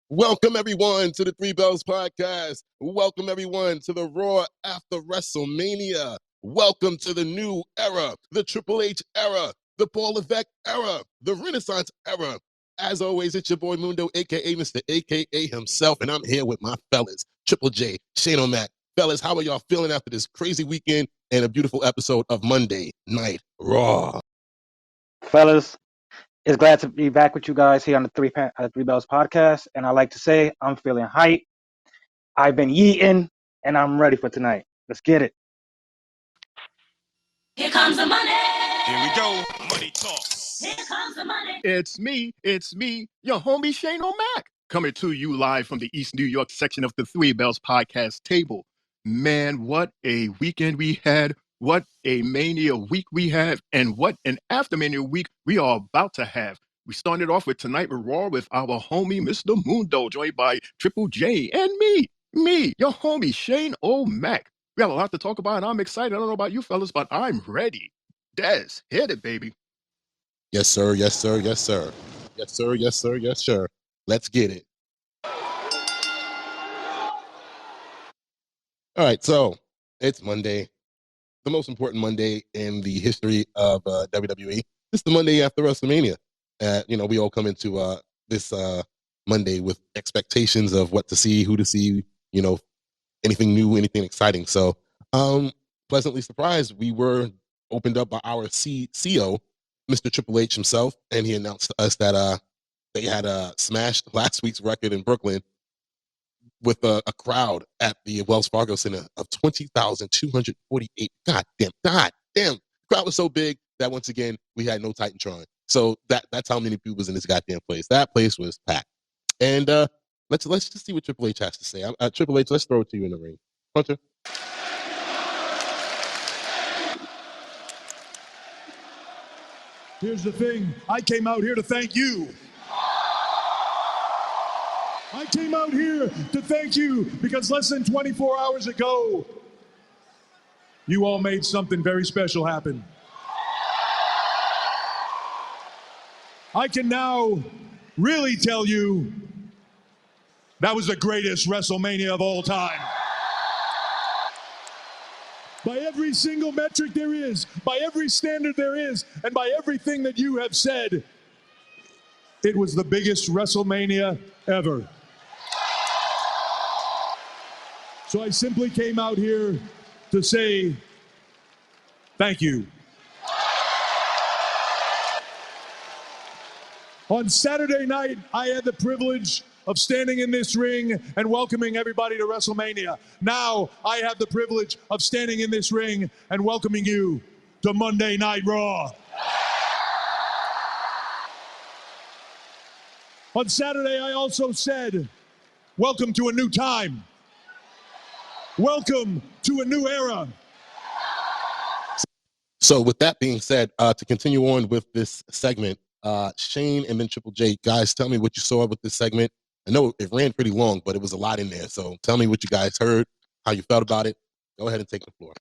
Welcome everyone to the Three Bells Podcast. Welcome everyone to the Raw after WrestleMania. Welcome to the new era, the Triple H era, the Paul Levesque era, the Renaissance era. As always, it's your boy Mundo, aka Mr. AKA himself, and I'm here with my fellas, Triple J, Shane O'Mac. Fellas, how are y'all feeling after this crazy weekend and a beautiful episode of Monday Night Raw? Fellas, it's glad to be back with you guys here on the Three Bells Podcast, and I like to say I'm feeling hype. I've been yeeting, and I'm ready for tonight. Let's get it. Here comes the money. Here we go. Money talk. Here comes the money. It's me, your homie Shane O'Mac, coming to you live from the East New York section of the Three Bells Podcast table. Man, what a weekend we had. What a Mania week we have, and what an after Mania week we are about to have. We started off with Tonight with Raw with our homie Mr. Mundo, joined by Triple J and me, your homie Shane O'Mac. We have a lot to talk about, and I'm excited. I don't know about you fellas, but I'm ready. Des, hit it, baby. Yes, sir. Yes, sir. Yes, sir. Yes, sir. Yes, sir. Yes, sir. Let's get it. All right, so it's Monday, the most important Monday in the history of WWE. It's the Monday after WrestleMania. We all come into this Monday with expectations of what to see, who to see, anything new, anything exciting. So, pleasantly surprised, we were opened up by our CEO, Mr. Triple H himself, and he announced to us that they had smashed last week's record in Brooklyn with a crowd at the Wells Fargo Center of 20,248. God damn. The crowd was so big that once again we had no Titantron. So that's how many people was in this goddamn place. That place was packed. And let's just see what Triple H has to say. Triple H, let's throw it to you in the ring. Hunter. Here's the thing. I came out here to thank you. I came out here to thank you because less than 24 hours ago, you all made something very special happen. I can now really tell you that was the greatest WrestleMania of all time. By every single metric there is, by every standard there is, and by everything that you have said, it was the biggest WrestleMania ever. So I simply came out here to say thank you. On Saturday night, I had the privilege of standing in this ring and welcoming everybody to WrestleMania. Now, I have the privilege of standing in this ring and welcoming you to Monday Night Raw. On Saturday, I also said, welcome to a new time. Welcome to a new era. So with that being said, to continue on with this segment, Shane and then Triple J, guys, tell me what you saw with this segment. I know it ran pretty long, but it was a lot in there. So tell me what you guys heard, how you felt about it. Go ahead and take the floor.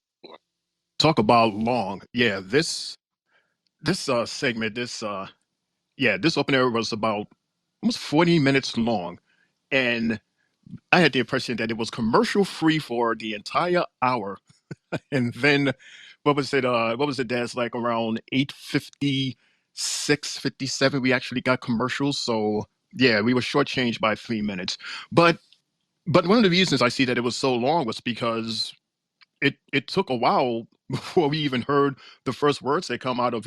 Talk about long. Yeah, this segment, this opener was about almost 40 minutes long. And I had the impression that it was commercial free for the entire hour. And then what was it, Dad's, like around 8:56, 57, we actually got commercials. So yeah, we were shortchanged by 3 minutes. But one of the reasons I see that it was so long was because it took a while before we even heard the first words that come out of,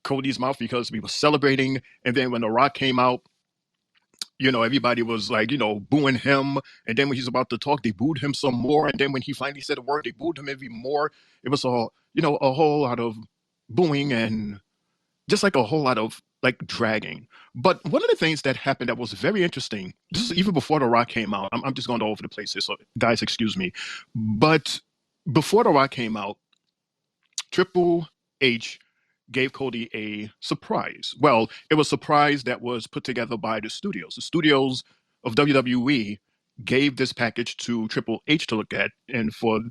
Cody's mouth, because we were celebrating. And then when The Rock came out, everybody was like, booing him. And then when he's about to talk, they booed him some more. And then when he finally said a word, they booed him even more. It was a whole lot of booing and just like a whole lot of like dragging. But one of the things that happened that was very interesting, this is even before The Rock came out. I'm just going all over the place here, so guys, excuse me. But before The Rock came out, Triple H gave Cody a surprise. Well, it was a surprise that was put together by the studios. The studios of WWE gave this package to Triple H to look at and for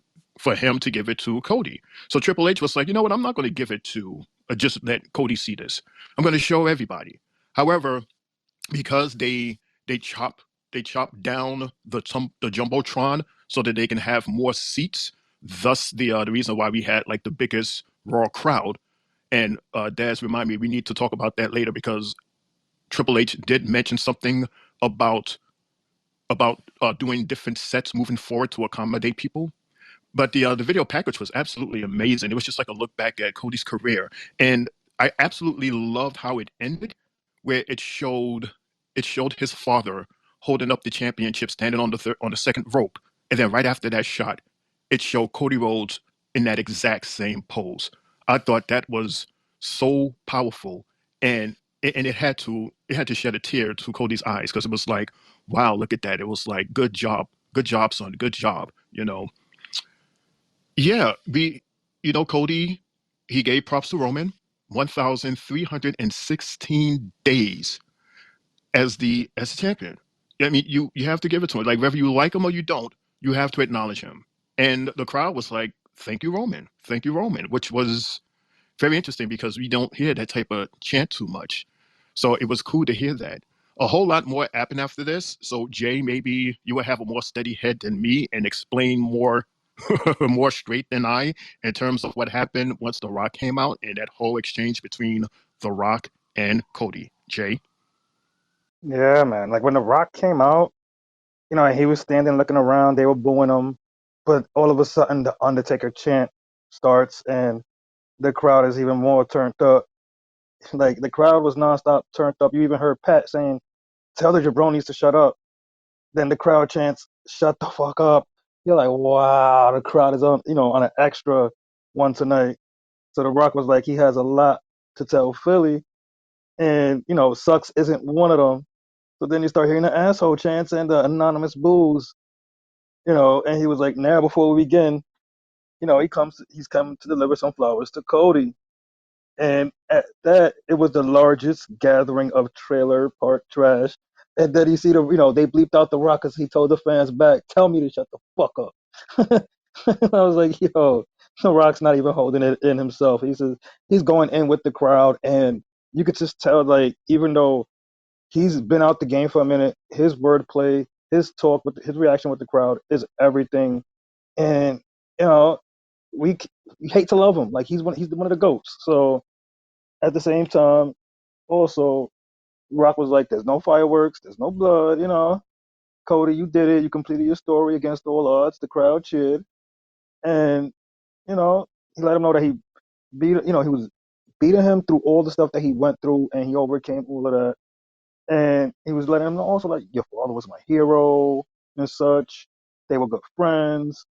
him to give it to Cody. So Triple H was like, you know what, I'm not going to give it to just let Cody see this. I'm going to show everybody. However, because they chopped chopped down the jumbotron so that they can have more seats. Thus, the reason why we had like the biggest Raw crowd. And Daz, remind me, we need to talk about that later because Triple H did mention something about doing different sets moving forward to accommodate people. But the video package was absolutely amazing. It was just like a look back at Cody's career, and I absolutely loved how it ended, where it showed his father holding up the championship, standing on the second rope, and then right after that shot, it showed Cody Rhodes in that exact same pose. I thought that was so powerful, and it had to shed a tear to Cody's eyes because it was like, wow, look at that. It was like, good job, son, good job. Yeah, Cody, he gave props to Roman, 1,316 days as the champion. I mean, you have to give it to him. Like whether you like him or you don't, you have to acknowledge him. And the crowd was like, "Thank you, Roman. Thank you, Roman," which was very interesting because we don't hear that type of chant too much. So it was cool to hear that. A whole lot more happened after this. So Jay, maybe you will have a more steady head than me and explain more more straight than I in terms of what happened once The Rock came out and that whole exchange between The Rock and Cody. Jay? Yeah, man. Like when The Rock came out, he was standing looking around, they were booing him, but all of a sudden the Undertaker chant starts and the crowd is even more turned up. Like the crowd was nonstop turned up. You even heard Pat saying, "Tell the jabronis to shut up." Then the crowd chants, "Shut the fuck up." You're like, wow, the crowd is on an extra one tonight. So The Rock was like, he has a lot to tell Philly, and Sucks isn't one of them. So then you start hearing the asshole chants and the anonymous boos, and he was like, now before we begin, he's come to deliver some flowers to Cody. And at that, it was the largest gathering of trailer park trash. And then you see they bleeped out The Rock because he told the fans back, tell me to shut the fuck up. I was like, yo, The Rock's not even holding it in himself. He says he's going in with the crowd, and you could just tell, like, even though he's been out the game for a minute, his wordplay, his talk, his reaction with the crowd is everything. And you know, we hate to love him, like he's one of the goats. So at the same time, also Rock was like, "There's no fireworks, there's no blood, Cody, you did it. You completed your story against all odds." The crowd cheered, and you know, he let him know that he he was beating him through all the stuff that he went through, and he overcame all of that. And he was letting him know also, like, your father was my hero and such. They were good friends.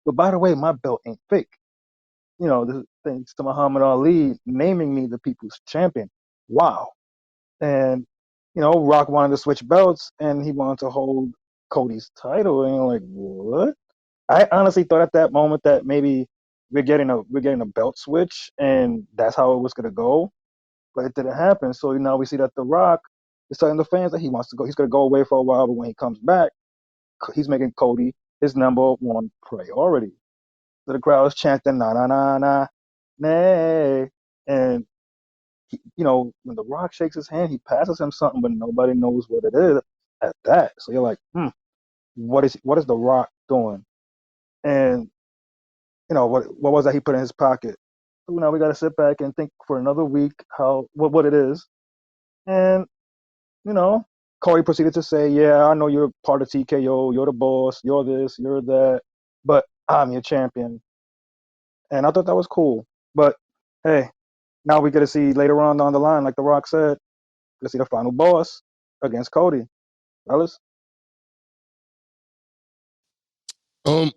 But by the way, my belt ain't fake. This thanks to Muhammad Ali naming me the people's champion. Wow. And Rock wanted to switch belts, and he wanted to hold Cody's title. And you're like, what? I honestly thought at that moment that maybe we're getting a belt switch, and that's how it was gonna go. But it didn't happen. So now we see that The Rock is telling the fans that he wants to go. He's gonna go away for a while, but when he comes back, he's making Cody his number one priority. So the crowd is chanting na na na na, nay, and when The Rock shakes his hand, he passes him something, but nobody knows what it is at that. So you're like, what is The Rock doing? And what was that he put in his pocket? So now we got to sit back and think for another week how what it is. And you know, Corey proceeded to say, "Yeah, I know you're part of TKO. You're the boss. You're this. You're that. But I'm your champion." And I thought that was cool. But hey, now we get to see later on down the line, like The Rock said, to see the final boss against Cody. Fellas,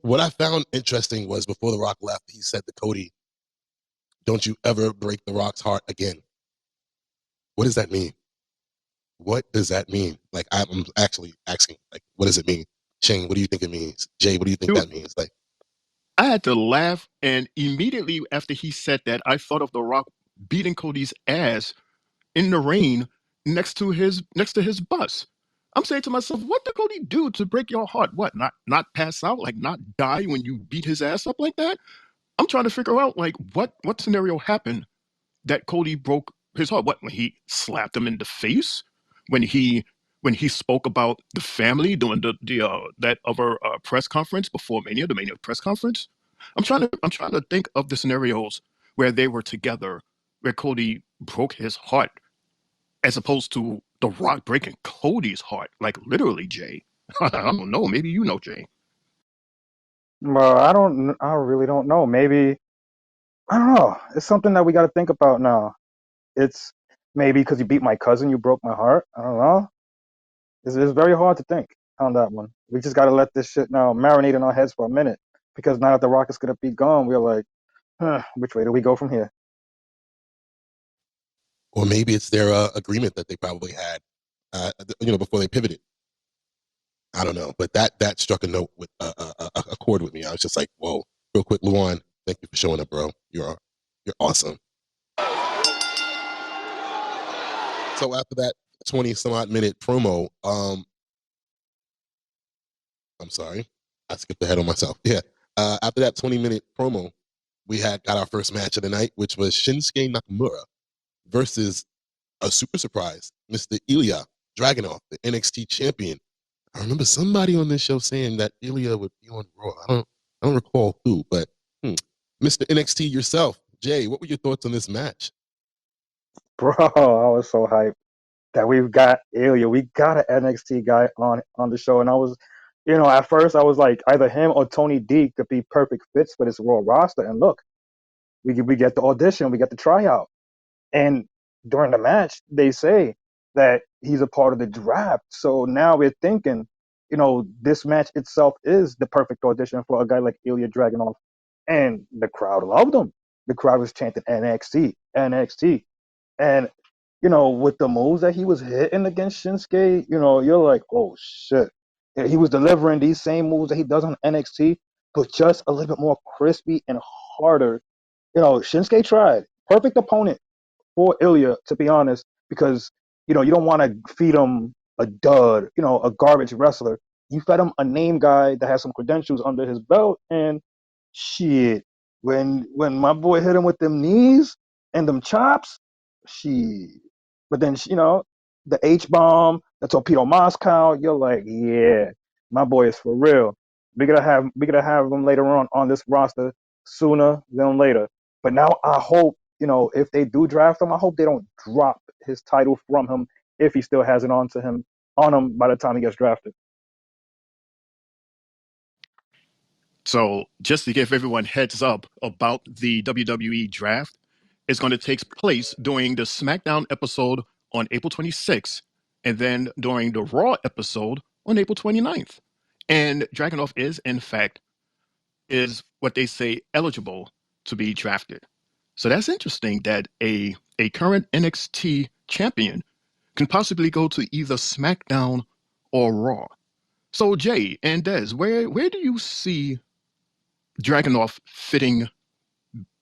What I found interesting was before The Rock left, he said to Cody, "Don't you ever break The Rock's heart again." What does that mean? What does that mean? Like, I'm actually asking, like, what does it mean? Shane, what do you think it means? Jay, what do you think Dude, that means? Like, I had to laugh, and immediately after he said that, I thought of The Rock beating Cody's ass in the rain next to his bus. I'm saying to myself, what did Cody do to break your heart? What, not pass out, like not die when you beat his ass up like that? I'm trying to figure out like what scenario happened that Cody broke his heart. What, when he slapped him in the face? When he when he spoke about the family during the that other press conference before Mania, the Mania press conference. I'm trying to think of the scenarios where they were together, where Cody broke his heart, as opposed to The Rock breaking Cody's heart, like literally, Jay. I don't know. Maybe you know, Jay. Well, I don't. I really don't know. Maybe I don't know. It's something that we got to think about now. It's maybe because you beat my cousin, you broke my heart. I don't know. It's very hard to think on that one. We just got to let this shit now marinate in our heads for a minute because now that the Rock is gonna be gone, we're like, which way do we go from here? Or maybe it's their agreement that they probably had, before they pivoted. I don't know, but that struck a note with a chord with me. I was just like, whoa, real quick, Luan, thank you for showing up, bro. You're awesome. So after that 20 some odd minute promo, I'm sorry, I skipped ahead on myself. Yeah, after that 20-minute promo, we got our first match of the night, which was Shinsuke Nakamura versus a super surprise, Mr. Ilya Dragunov, the NXT champion. I remember somebody on this show saying that Ilya would be on Raw. I don't recall who, but Mr. NXT yourself, Jay, what were your thoughts on this match? Bro, I was so hyped that we've got Ilya. We got an NXT guy on the show, and I was, at first I was like, either him or Tony D could be perfect fits for this Raw roster. And look, we get the audition, we get the tryout, and during the match they say that he's a part of the draft. So now we're thinking, this match itself is the perfect audition for a guy like Ilya Dragunov, and the crowd loved him. The crowd was chanting NXT, NXT. And with the moves that he was hitting against Shinsuke, you're like, oh shit. Yeah, he was delivering these same moves that he does on NXT, but just a little bit more crispy and harder. Shinsuke tried. Perfect opponent for Ilya, to be honest, because you don't want to feed him a dud, a garbage wrestler. You fed him a name guy that has some credentials under his belt, and shit, when my boy hit him with them knees and them chops, shit. But then the H bomb, the torpedo Moscow, you're like, yeah, my boy is for real. We gotta have him later on this roster sooner than later. But now I hope, if they do draft him, I hope they don't drop his title from him if he still has it on him by the time he gets drafted. So, just to give everyone heads up about the WWE draft, it's going to take place during the SmackDown episode on April 26th, and then during the Raw episode on April 29th. And Dragunov is, in fact, is what they say eligible to be drafted. So that's interesting that a current NXT champion can possibly go to either SmackDown or Raw. So Jay and Des, where do you see Dragunov fitting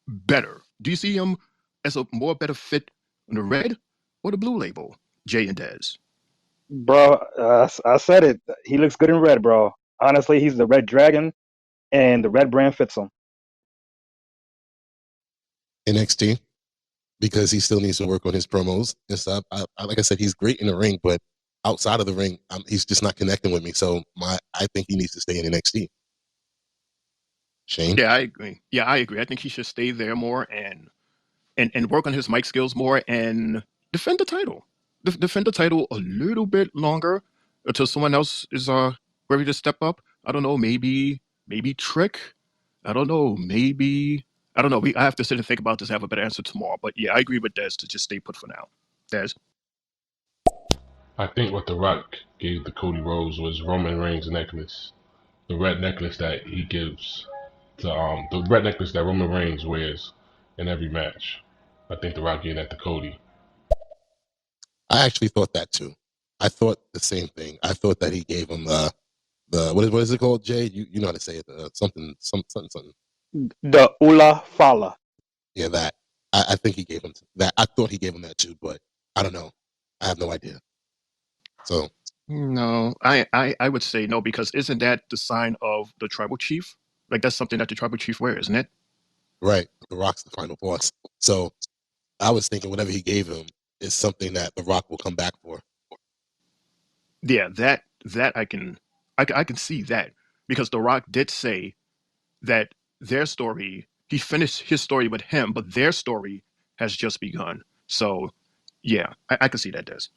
better? Do you see him as a more better fit on the red or the blue label, Jay and Des? Bro, I said it. He looks good in red, bro. Honestly, he's the red dragon, and the red brand fits him. NXT, because he still needs to work on his promos and stuff. Like I said, he's great in the ring, but outside of the ring, he's just not connecting with me. So I think he needs to stay in NXT. Shane? Yeah, I agree. I think he should stay there more and work on his mic skills more and defend the title. Defend the title a little bit longer until someone else is ready to step up. I don't know, maybe Trick. I don't know, maybe I don't know. I have to sit and think about this. Have a better answer tomorrow. But yeah, I agree with Des to just stay put for now. Des. I think what The Rock gave the Cody Rhodes was Roman Reigns' necklace, the red necklace that he gives to the red necklace that Roman Reigns wears in every match. I think The Rock gave that to Cody. I actually thought that too. I thought the same thing. I thought that he gave him the what is it called, Jay? You know how to say it? Something. The Ula Fala. Yeah, that. I think he gave him that. I thought he gave him that too, but I don't know. I have no idea. So No, I would say no, because isn't that the sign of the tribal chief? Like that's something that the tribal chief wears, isn't it? right, The Rock's the final boss. So I was thinking whatever he gave him is something that The Rock will come back for. Yeah, that I can see that because The Rock did say that their story he finished his story with him, but their story has just begun. So yeah, I can see that, Des.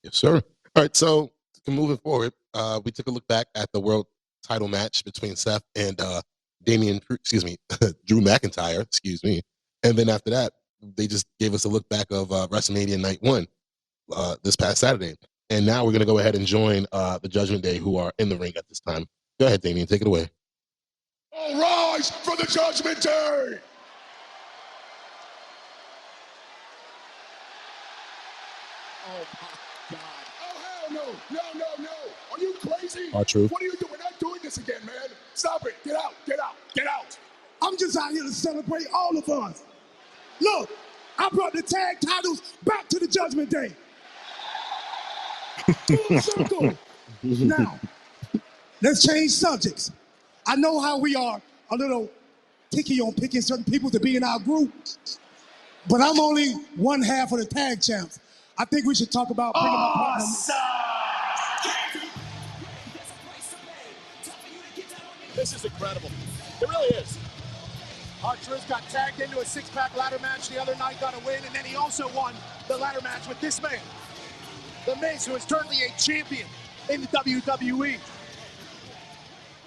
Yes, sir. All right, so moving forward, we took a look back at the world title match between Seth and Drew McIntyre, excuse me. And then after that, they just gave us a look back of WrestleMania Night 1 this past Saturday. And now we're going to go ahead and join the Judgment Day, who are in the ring at this time. Go ahead, Damien, take it away. All rise for the Judgment Day! Oh my God. Oh hell no. No, no, no. Are you crazy? R-Truth. What are you doing? We're not doing this again, man. Stop it. Get out. Get out. Get out. I'm just out here to celebrate all of us. Look, I brought the tag titles back to the Judgment Day. Full circle. Now, let's change subjects. I know how we are a little picky on picking certain people to be in our group, but I'm only one half of the tag champs. I think we should talk about bringing my partner. This is incredible. It really is. R-Truth got tagged into a six-pack ladder match the other night, got a win, and then he also won the ladder match with this man, The Miz, who is currently a champion in the WWE.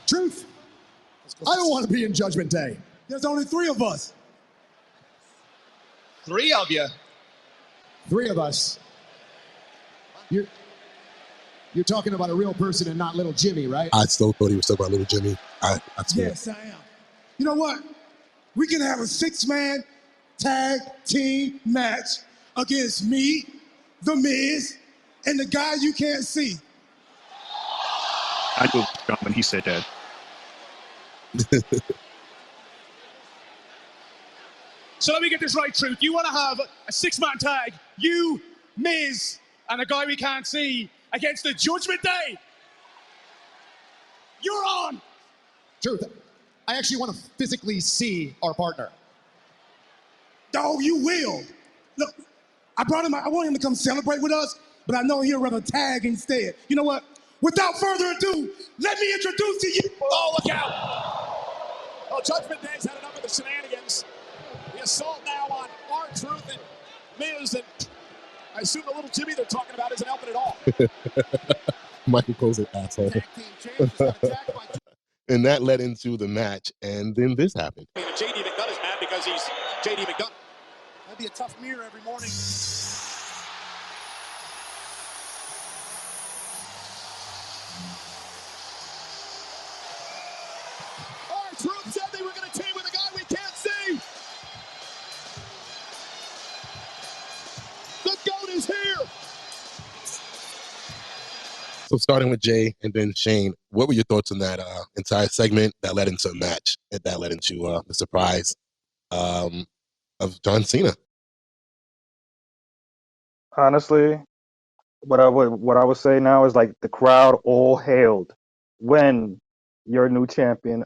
Truth, I don't want to be in Judgment Day. There's only three of us. 3 of you. Three of us. You're talking about a real person and not little Jimmy, right? I still thought he was talking about little Jimmy. I swear. Yes, I am. You know what? We can have a 6-man tag team match against me, The Miz, and the guy you can't see. I knew when he said that. So let me get this right, Truth. You want to have a 6-man tag, you, Miz, and a guy we can't see against the Judgment Day? You're on. Truth, I actually want to physically see our partner. Oh, you will. Look, I brought him. I want him to come celebrate with us, but I know he'll rather tag instead. You know what? Without further ado, let me introduce to you. Oh, look out. Oh, Judgment Day's had enough of the shenanigans. The assault now on R-Truth and Miz, and I assume the little Jimmy they're talking about isn't helping at all. Michael Cole's an asshole. Tag team champions got attacked by And that led into the match, and then this happened. J.D. McDonough is mad because he's J.D. McDonough. That'd be a tough mirror every morning. R-Truth said they were going to team with a guy we can't see. The GOAT is here. So starting with Jay and then Shane, what were your thoughts on that entire segment that led into a match and that led into the surprise of John Cena? Honestly, what I would say now is like the crowd all hailed when your new champion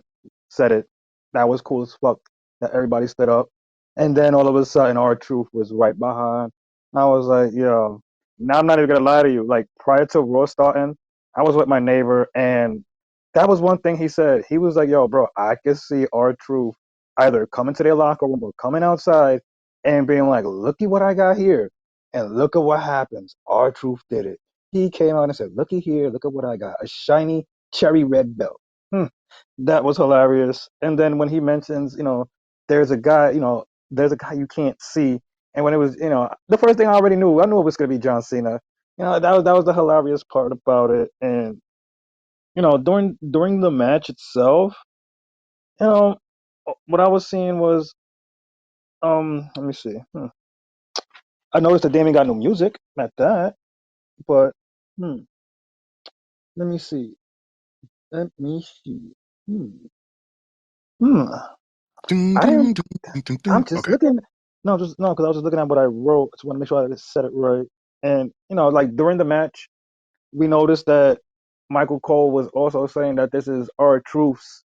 said it. That was cool as fuck. That everybody stood up, and then all of a sudden, R-Truth was right behind. I was like, yo. Now I'm not even gonna lie to you. Like prior to Raw starting, I was with my neighbor, and that was one thing he said. He was like, yo, bro, I could see R-Truth either coming to their locker room or coming outside and being like, look at what I got here. And look at what happens. R-Truth did it. He came out and said, looky here, look at what I got. A shiny cherry red belt. That was hilarious. And then when he mentions, there's a guy, there's a guy you can't see. And when it was, the first thing I knew it was going to be John Cena. That was the hilarious part about it. And, during the match itself, you know, what I was seeing was, let me see. I noticed that Damien got no music at that, but hmm, let me see. Let me see. Hmm. Hmm. Dun, I didn't. dun, dun, dun, dun, dun. I'm just Okay. looking. No, just no, because I was just looking at what I wrote. Just want to make sure I said it right. And like during the match, we noticed that Michael Cole was also saying that this is R-Truth's,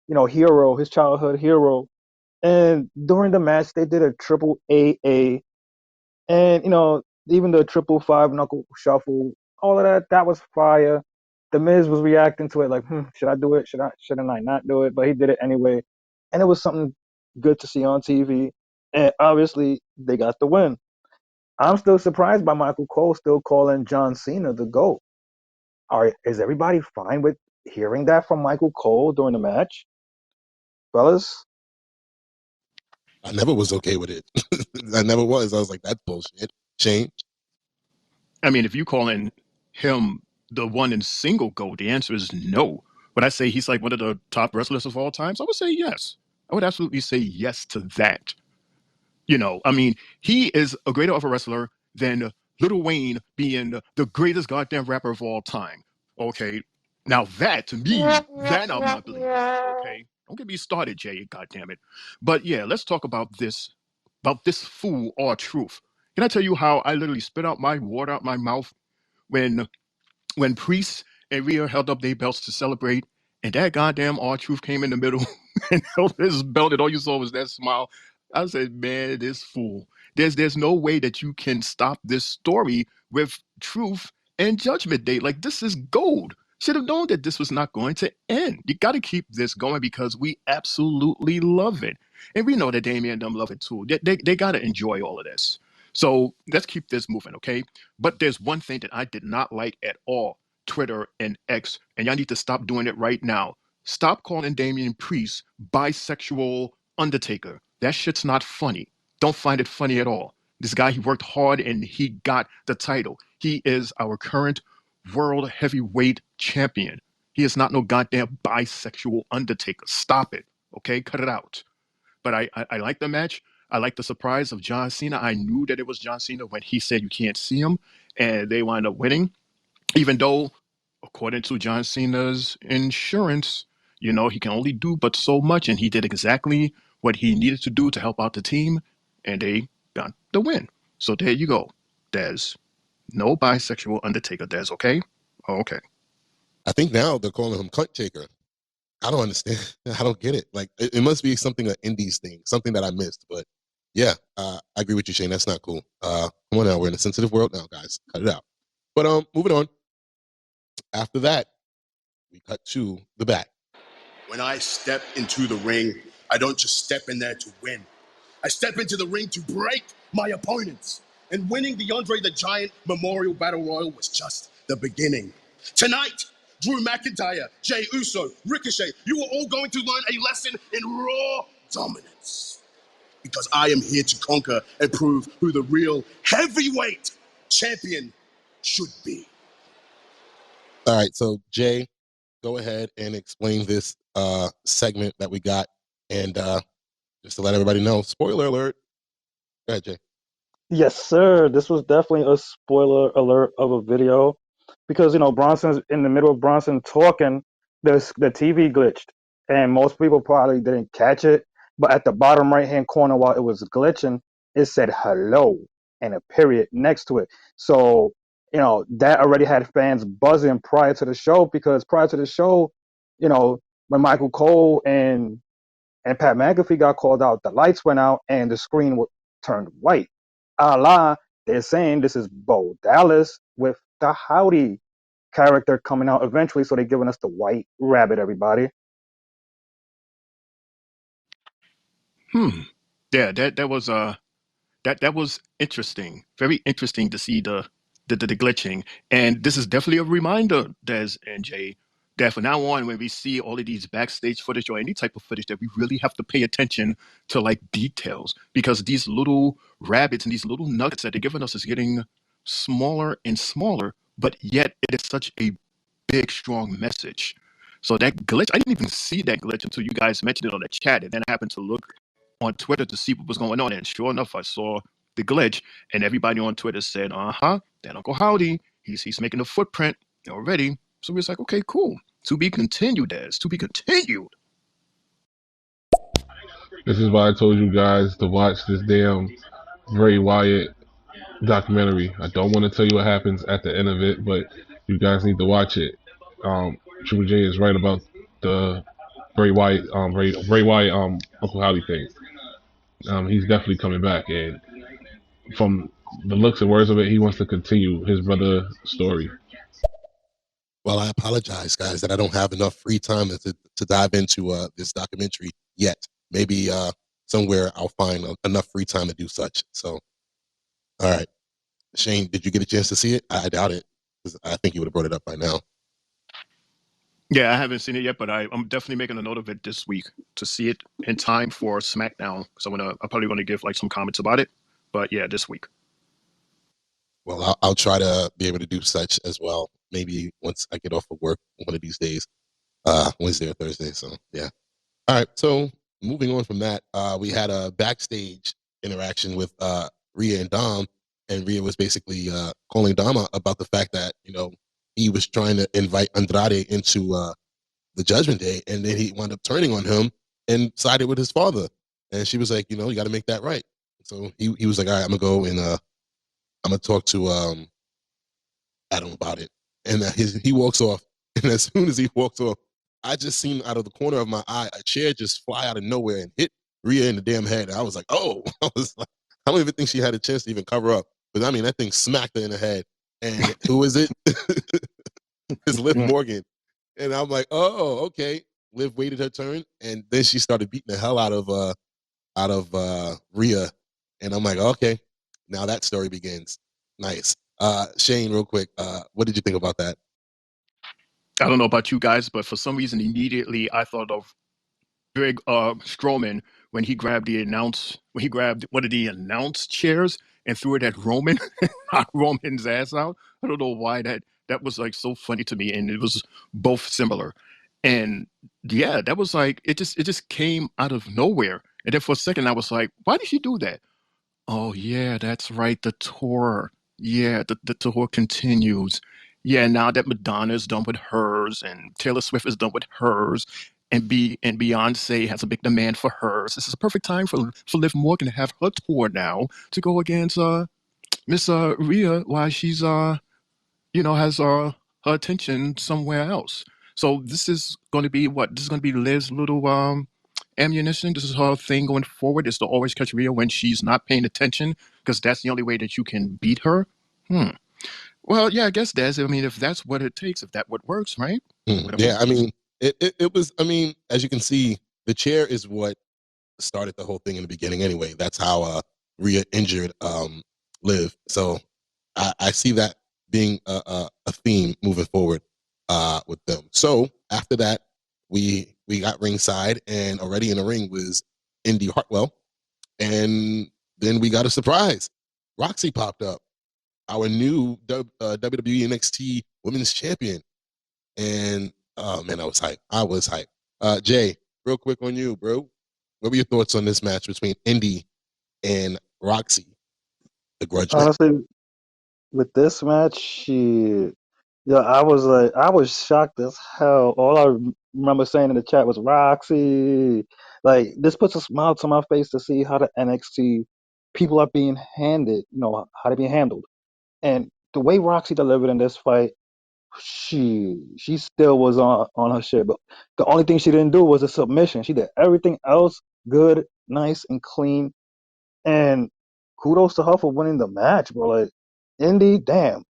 hero, his childhood hero. And during the match, they did a triple AA, and even the triple five knuckle shuffle. all of that. That was fire. The Miz was reacting to it like, should I do it? Shouldn't I not do it? But he did it anyway, and it was something good to see on TV. And obviously, they got the win. I'm still surprised by Michael Cole still calling John Cena the GOAT. Is everybody fine with hearing that from Michael Cole during the match, fellas? I never was okay with it. I never was. I was like, that's bullshit. Shane? I mean, if you calling him the one in single GOAT, the answer is no. Would I say he's like one of the top wrestlers of all times? I would say yes. I would absolutely say yes to that. You know, I mean, he is a greater of a wrestler than Lil Wayne being the greatest goddamn rapper of all time. Okay. Now that to me, that I'm not believing. Okay. Don't get me started, Jay, goddamn it. But yeah, let's talk about this fool R-Truth. Can I tell you how I literally spit out my water out my mouth when Priest and Rhea held up their belts to celebrate, and that goddamn R-Truth came in the middle and held his belt, and all you saw was that smile. I said, man, this fool. There's no way that you can stop this story with Truth and Judgment Day. Like, this is gold. Should have known that this was not going to end. You got to keep this going because we absolutely love it. And we know that Damien and them love it too. They got to enjoy all of this. So let's keep this moving, okay? But there's one thing that I did not like at all, Twitter and X, and y'all need to stop doing it right now. Stop calling Damian Priest bisexual Undertaker. That shit's not funny. Don't find it funny at all. This guy, he worked hard and he got the title. He is our current world heavyweight champion. He is not no goddamn bisexual Undertaker. Stop it, okay? Cut it out. But I like the match. I like the surprise of John Cena. I knew that it was John Cena when he said you can't see him, and they wind up winning. Even though, according to John Cena's insurance, you know, he can only do but so much, and he did exactly what he needed to do to help out the team, and they got the win. So there you go. There's no bisexual Undertaker. There's okay? Okay. I think now they're calling him Cunt Taker. I don't understand. I don't get it. Like, it must be something, an indies thing, something that I missed. But yeah, I agree with you, Shane. That's not cool. Come on now. We're in a sensitive world now, guys. Cut it out. But moving on. After that, we cut to the back. When I step into the ring, I don't just step in there to win. I step into the ring to break my opponents. And winning the Andre the Giant Memorial Battle Royal was just the beginning. Tonight, Drew McIntyre, Jey Uso, Ricochet, you are all going to learn a lesson in raw dominance. Because I am here to conquer and prove who the real heavyweight champion should be. All right. So, Jay, go ahead and explain this segment that we got. And just to let everybody know, spoiler alert. Go ahead, Jay. Yes, sir. This was definitely a spoiler alert of a video because Bronson's in the middle of Bronson talking. The TV glitched, and most people probably didn't catch it. But at the bottom right hand corner, while it was glitching, it said "hello" and a period next to it. So that already had fans buzzing prior to the show because prior to the show, when Michael Cole and Pat McAfee got called out, the lights went out and the screen turned white. They're saying this is Bo Dallas with the Howdy character coming out eventually, so they're giving us the White Rabbit, everybody. Yeah, that was interesting. Very interesting to see the glitching. And this is definitely a reminder, Des and Jay, that from now on, when we see all of these backstage footage or any type of footage, that we really have to pay attention to like details because these little rabbits and these little nuggets that they're giving us is getting smaller and smaller, but yet it is such a big, strong message. So that glitch, I didn't even see that glitch until you guys mentioned it on the chat. And then I happened to look on Twitter to see what was going on. And sure enough, I saw the glitch, and everybody on Twitter said, that Uncle Howdy, he's making a footprint already. So we was like, okay, cool. To be continued, as to be continued. This is why I told you guys to watch this damn Bray Wyatt documentary. I don't want to tell you what happens at the end of it, but you guys need to watch it. Triple J is right about the Bray Wyatt, Bray Wyatt, Uncle Howdy thing. He's definitely coming back, and from the looks and words of it, he wants to continue his brother story. Well, I apologize, guys, that I don't have enough free time to dive into this documentary yet. Maybe somewhere I'll find enough free time to do such. So, all right. Shane, did you get a chance to see it? I doubt it, because I think you would have brought it up by now. Yeah, I haven't seen it yet, but I'm definitely making a note of it this week to see it in time for SmackDown. So I'm probably gonna give like some comments about it. But yeah, this week. Well, I'll try to be able to do such as well. Maybe once I get off of work one of these days, Wednesday or Thursday. So yeah. All right. So moving on from that, we had a backstage interaction with Rhea and Dom, and Rhea was basically calling Dom out about the fact that he was trying to invite Andrade into the Judgment Day, and then he wound up turning on him and sided with his father. And she was like, you got to make that right. So he was like, all right, I'm gonna go and I'm gonna talk to Adam about it. And he walks off, and as soon as he walks off, I just seen out of the corner of my eye a chair just fly out of nowhere and hit Rhea in the damn head. And I was like, oh, I was like, I don't even think she had a chance to even cover up. But I mean, that thing smacked her in the head. And who is it? It's Liv Morgan. And I'm like, oh, okay. Liv waited her turn, and then she started beating the hell out of Rhea. And I'm like, okay, now that story begins. Nice. Shane, real quick, what did you think about that? I don't know about you guys, but for some reason, immediately I thought of Big Strowman when he grabbed one of the announce chairs and threw it at Roman, knocked Roman's ass out. I don't know why that was like so funny to me, and it was both similar. And yeah, that was like it just came out of nowhere. And then for a second, I was like, why did she do that? Oh yeah, that's right. The tour. Yeah, the tour continues. Yeah, now that Madonna's done with hers and Taylor Swift is done with hers, and Beyonce has a big demand for hers. This is a perfect time for Liv Morgan to have her tour now to go against Miss Rhea while she's has her attention somewhere else. So this is going to be what? This is going to be Liv's little ammunition. This is her thing going forward, is to always catch Rhea when she's not paying attention, because that's the only way that you can beat her. Well, yeah, I guess Des. I mean, if that's what it takes, if that what works, right? Yeah, I mean, it was. I mean, as you can see, the chair is what started the whole thing in the beginning. Anyway, that's how Rhea injured Liv. So I see that being a theme moving forward with them. So after that, we got ringside, and already in the ring was Indy Hartwell, and then we got a surprise. Roxy popped up, our new WWE NXT Women's Champion, and oh man, I was hyped. I was hyped. Jay, real quick on you, bro. What were your thoughts on this match between Indy and Roxy, the Grudge Match? Honestly, with this match, yeah, I was shocked as hell. All I remember saying in the chat was Roxy. Like, this puts a smile to my face to see how the NXT people are being handed, how they're being handled. And the way Roxy delivered in this fight, she still was on her shit. But the only thing she didn't do was a submission. She did everything else good, nice, and clean. And kudos to her for winning the match, bro. Like, Indy, damn.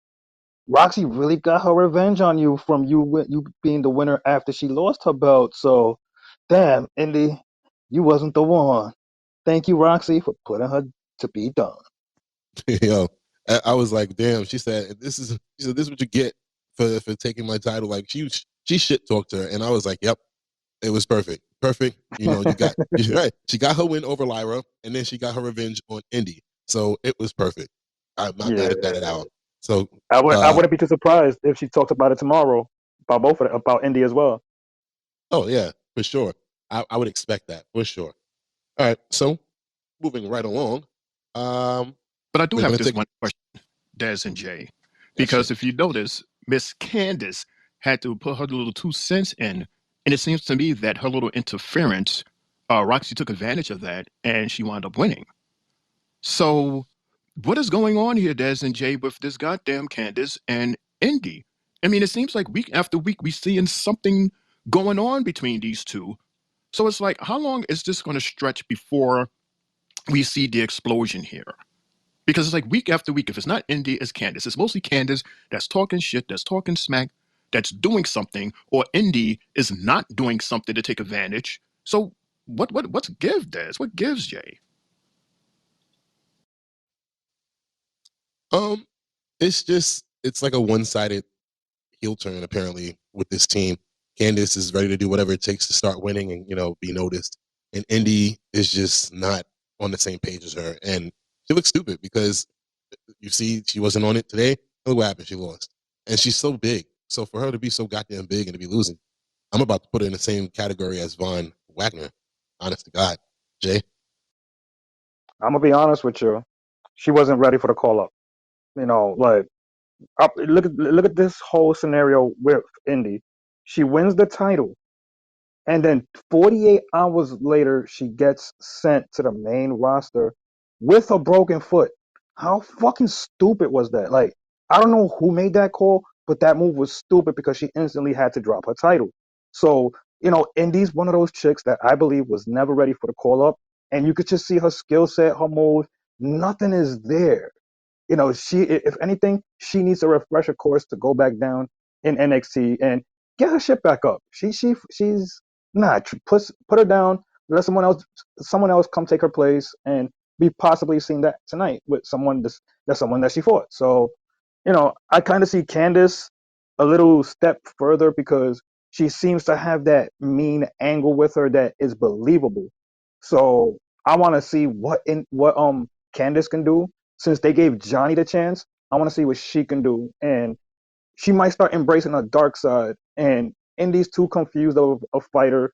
Roxy really got her revenge on you from you being the winner after she lost her belt. So, damn, Indy, you wasn't the one. Thank you, Roxy, for putting her to be done. Yo, I was like, damn. She said, She said, this is what you get for taking my title. Like she shit talked her, and I was like, yep, it was perfect, perfect. You got you're right. She got her win over Lyra, and then she got her revenge on Indy. So it was perfect. I'm not Yeah, mad at that at all. So, I wouldn't be too surprised if she talked about it tomorrow about both of them, about Indy as well. oh yeah, for sure. I would expect that for sure. All right, so moving right along. But I do We're have gonna this take. one question, Des and Jay, Yeah, sure. because if you notice, Miss Candace had to put her little 2 cents in, and it seems to me that her little interference, Roxy took advantage of that, and she wound up winning. So, what is going on here, Des and Jay, with this goddamn Candace and Indy? I mean, it seems like week after week we seeing something going on between these two. So it's like, how long is this going to stretch before we see the explosion here? Because it's like week after week, if it's not Indy, it's Candace. It's mostly Candace that's talking shit, that's talking smack, that's doing something, or Indy is not doing something to take advantage. So what's give, Des? What gives, Jay? It's like a one-sided heel turn apparently with this team. Candice is ready to do whatever it takes to start winning and be noticed, and Indy is just not on the same page as her, and she looks stupid because you see she wasn't on it today. Look what happened. She lost, and she's so big. So for her to be so goddamn big and to be losing, I'm about to put her in the same category as Von Wagner. Honest to God, Jay. I'm gonna be honest with you. She wasn't ready for the call up. Like look at this whole scenario with Indy. She wins the title, and then 48 hours later, she gets sent to the main roster with a broken foot. How fucking stupid was that? Like, I don't know who made that call, but that move was stupid because she instantly had to drop her title. So, Indy's one of those chicks that I believe was never ready for the call up. And you could just see her skill set, her move. Nothing is there. If anything, she needs a refresher course to go back down in NXT and get her shit back up. She's not put her down. Let someone else come take her place and be possibly seen that tonight with someone that she fought. So, I kind of see Candice a little step further because she seems to have that mean angle with her that is believable. So I want to see what Candice can do since they gave Johnny the chance. I want to see what she can do, and she might start embracing her dark side. And Indy's too confused of a fighter.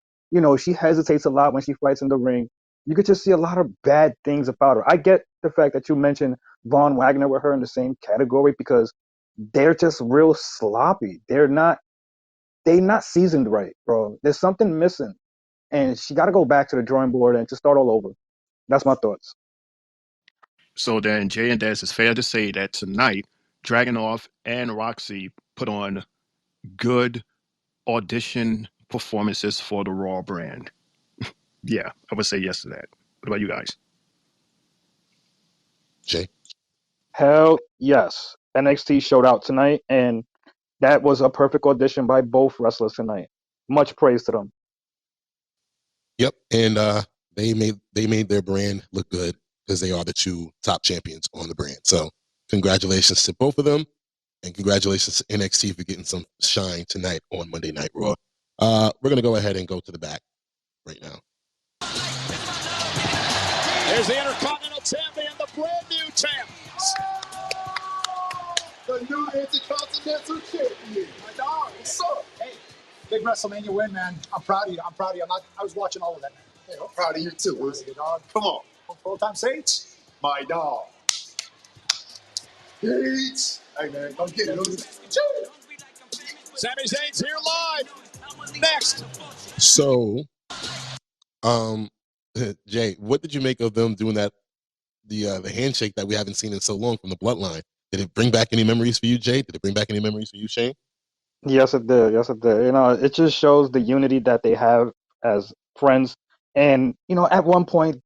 She hesitates a lot when she fights in the ring. You could just see a lot of bad things about her. I get the fact that you mentioned Von Wagner with her in the same category because they're just real sloppy. They're not seasoned right, bro. There's something missing, and she got to go back to the drawing board and just start all over. That's my thoughts. So then, Jay and Des, it's fair to say that tonight, Dragunov and Roxy put on good audition performances for the Raw brand. Yeah, I would say yes to that. What about you guys? Jay. Hell yes. NXT showed out tonight, and that was a perfect audition by both wrestlers tonight. Much praise to them. Yep, and they made their brand look good because they are the two top champions on the brand. So congratulations to both of them, and congratulations to NXT for getting some shine tonight on Monday Night Raw. We're gonna go ahead and go to the back right now. There's the Intercontinental Champion, the brand new champions. The new Intercontinental Champion. My dog, what's up? Hey, big WrestleMania win, man. I'm proud of you. I was watching all of that, man. Hey, I'm proud of you too. Hey, dog. Come on. Full-time Saints. My dog. Peach. Hey, man, come get it. Sami Zayn's here live. Next. So, Jay, what did you make of them doing that? The handshake that we haven't seen in so long from the Bloodline. Did it bring back any memories for you, Jay? Did it bring back any memories for you, Shane? Yes, it did. Yes, it did. It just shows the unity that they have as friends. And, at one point,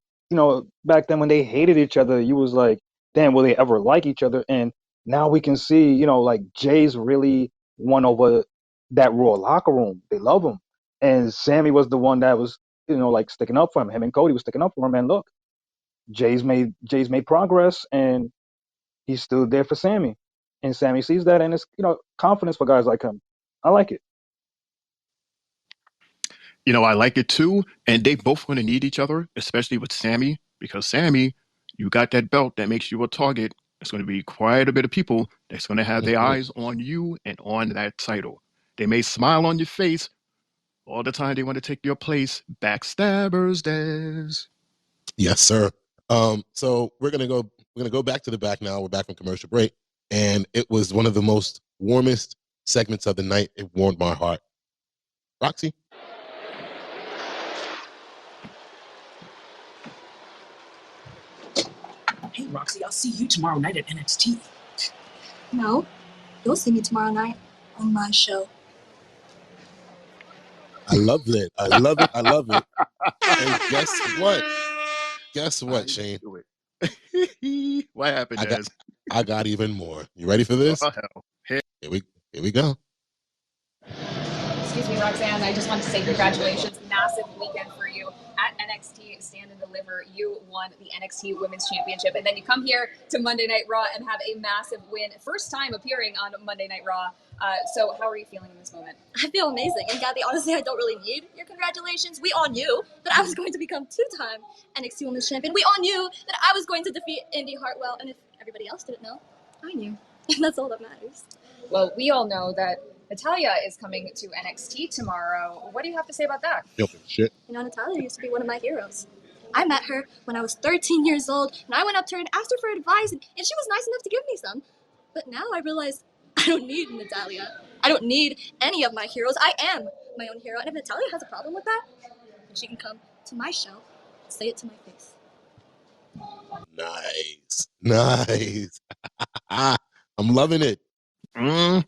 back then when they hated each other, you was like, damn, will they ever like each other? And now we can see, like Jay's really won over that Raw locker room. They love him. And Sammy was the one that was, like sticking up for him. Him and Cody was sticking up for him. And look, Jay's made progress, and he stood there for Sammy. And Sammy sees that, and it's confidence for guys like him. I like it. I like it too. And they both going to need each other, especially with Sammy, because Sammy, you got that belt that makes you a target. It's going to be quite a bit of people that's going to have their eyes on you and on that title. They may smile on your face all the time. They want to take your place. Backstabbers, Des. Yes, sir. So we're gonna go back to the back now. We're back from commercial break, and it was one of the most warmest segments of the night. It warmed my heart. Roxy. Hey, Roxy, I'll see you tomorrow night at NXT. No, you'll see me tomorrow night on my show. I love it. I love it. I love it. And guess what? Guess what, Shane? What happened, Des? I got even more. You ready for this? Oh, hell. Here we go. Excuse me, Roxanne. I just wanted to say congratulations. Massive weekend for you at NXT Stand and Deliver. You won the NXT Women's Championship, and then you come here to Monday Night Raw and have a massive win. First time appearing on Monday Night Raw. So how are you feeling in this moment? I feel amazing. And Gabby, honestly, I don't really need your congratulations. We all knew that I was going to become two-time NXT Women's Champion. We all knew that I was going to defeat Indy Hartwell. And if everybody else didn't know, I knew. And that's all that matters. Well, we all know that Natalya is coming to NXT tomorrow. What do you have to say about that? Shit. You know, Natalya used to be one of my heroes. I met her when I was 13 years old, and I went up to her and asked her for advice, and she was nice enough to give me some. But now I realize I don't need Natalya. I don't need any of my heroes. I am my own hero, and if Natalya has a problem with that, then she can come to my show and say it to my face. Nice. I'm loving it. Shots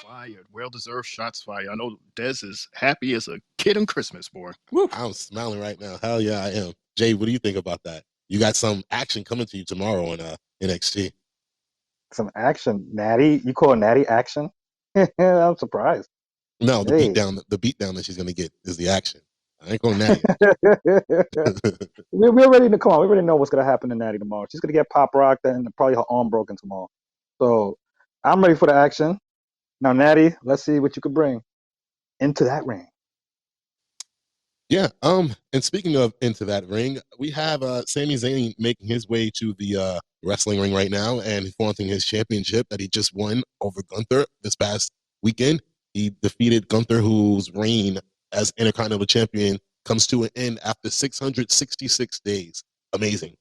fired. Well-deserved shots fired. I know Dez is happy as a kid on Christmas, boy. Woo. I'm smiling right now. Hell yeah, I am. Jay, what do you think about that? You got some action coming to you tomorrow on NXT. Some action, Natty. You call Natty action? I'm surprised. No, the beatdown that she's gonna get is the action. I ain't going Natty. we already know. Come on, we already know what's gonna happen to Natty tomorrow. She's gonna get pop rocked and probably her arm broken tomorrow. So I'm ready for the action. Now, Natty, let's see what you could bring into that ring. Yeah. And speaking of into that ring, we have Sami Zayn making his way to the wrestling ring right now and flaunting his championship that he just won over Gunther this past weekend. He defeated Gunther, whose reign as Intercontinental Champion comes to an end after 666 days. Amazing.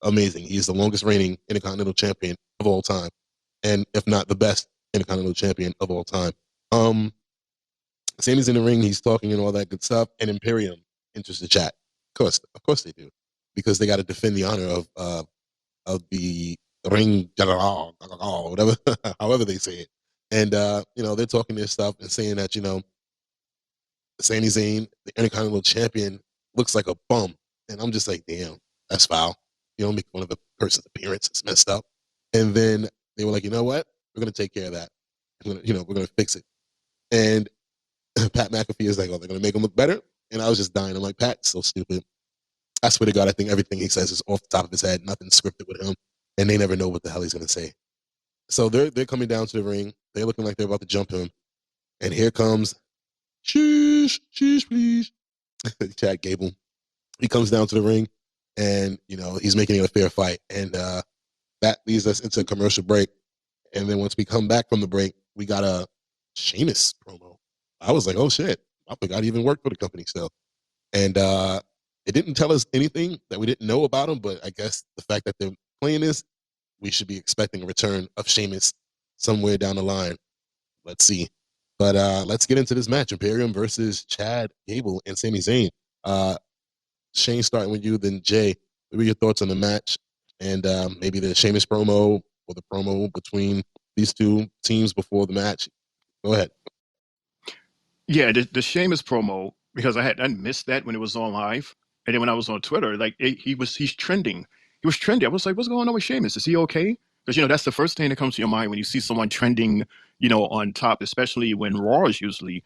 He is the longest reigning Intercontinental Champion of all time, and if not the best Intercontinental Champion of all time. Sammy's in the ring, he's talking and all that good stuff, and Imperium enters the chat. Of course they do, because they got to defend the honor of the ring general, whatever, however they say it. And they're talking their stuff and saying that Sami Zayn, the Intercontinental Champion, looks like a bum, and I'm just like, damn, that's foul. You don't make fun of a person's appearance; it's messed up. And then they were like, you know what? We're gonna take care of that. We're gonna fix it. And Pat McAfee is like, oh, they're going to make him look better? And I was just dying. I'm like, Pat's so stupid. I swear to God, I think everything he says is off the top of his head, nothing scripted with him, and they never know what the hell he's going to say. So they're coming down to the ring. They're looking like they're about to jump him. And here comes, sheesh, please, Chad Gable. He comes down to the ring, and, he's making it a fair fight. And that leads us into a commercial break. And then once we come back from the break, we got a Sheamus promo. I was like, oh shit, I forgot he even worked for the company still. And it didn't tell us anything that we didn't know about him, but I guess the fact that they're playing this, we should be expecting a return of Sheamus somewhere down the line. Let's see. But let's get into this match, Imperium versus Chad Gable and Sami Zayn. Shane, starting with you, then Jay, what were your thoughts on the match and maybe the Sheamus promo or the promo between these two teams before the match? Go ahead. Yeah, the Sheamus promo, because I missed that when it was on live, and then when I was on Twitter, like he's trending. He was trending. I was like, what's going on with Sheamus? Is he okay? Because that's the first thing that comes to your mind when you see someone trending, on top, especially when Raw is usually,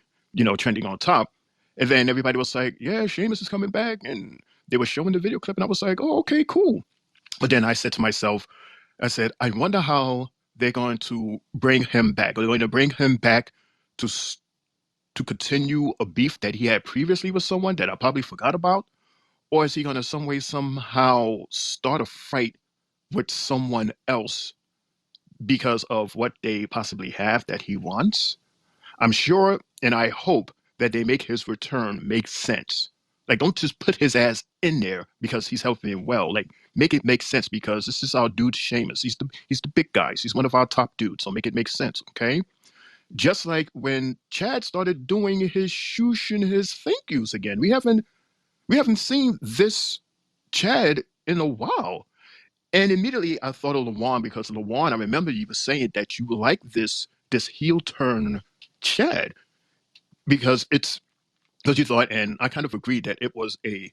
trending on top. And then everybody was like, yeah, Sheamus is coming back, and they were showing the video clip, and I was like, oh, okay, cool. But then I said to myself, I wonder how they're going to bring him back. Are they going to bring him back to continue a beef that he had previously with someone that I probably forgot about? Or is he going to somehow start a fight with someone else because of what they possibly have that he wants? I'm sure and I hope that they make his return make sense. Like, don't just put his ass in there because he's helping him well. Like, make it make sense, because this is our dude Sheamus. He's the big guys. He's one of our top dudes. So make it make sense, okay? Just like when Chad started doing his shoosh and his thank yous again. We haven't seen this Chad in a while. And immediately I thought of Lawan, because Lawan, I remember you were saying that you like this heel turn Chad because you thought, and I kind of agreed, that it was a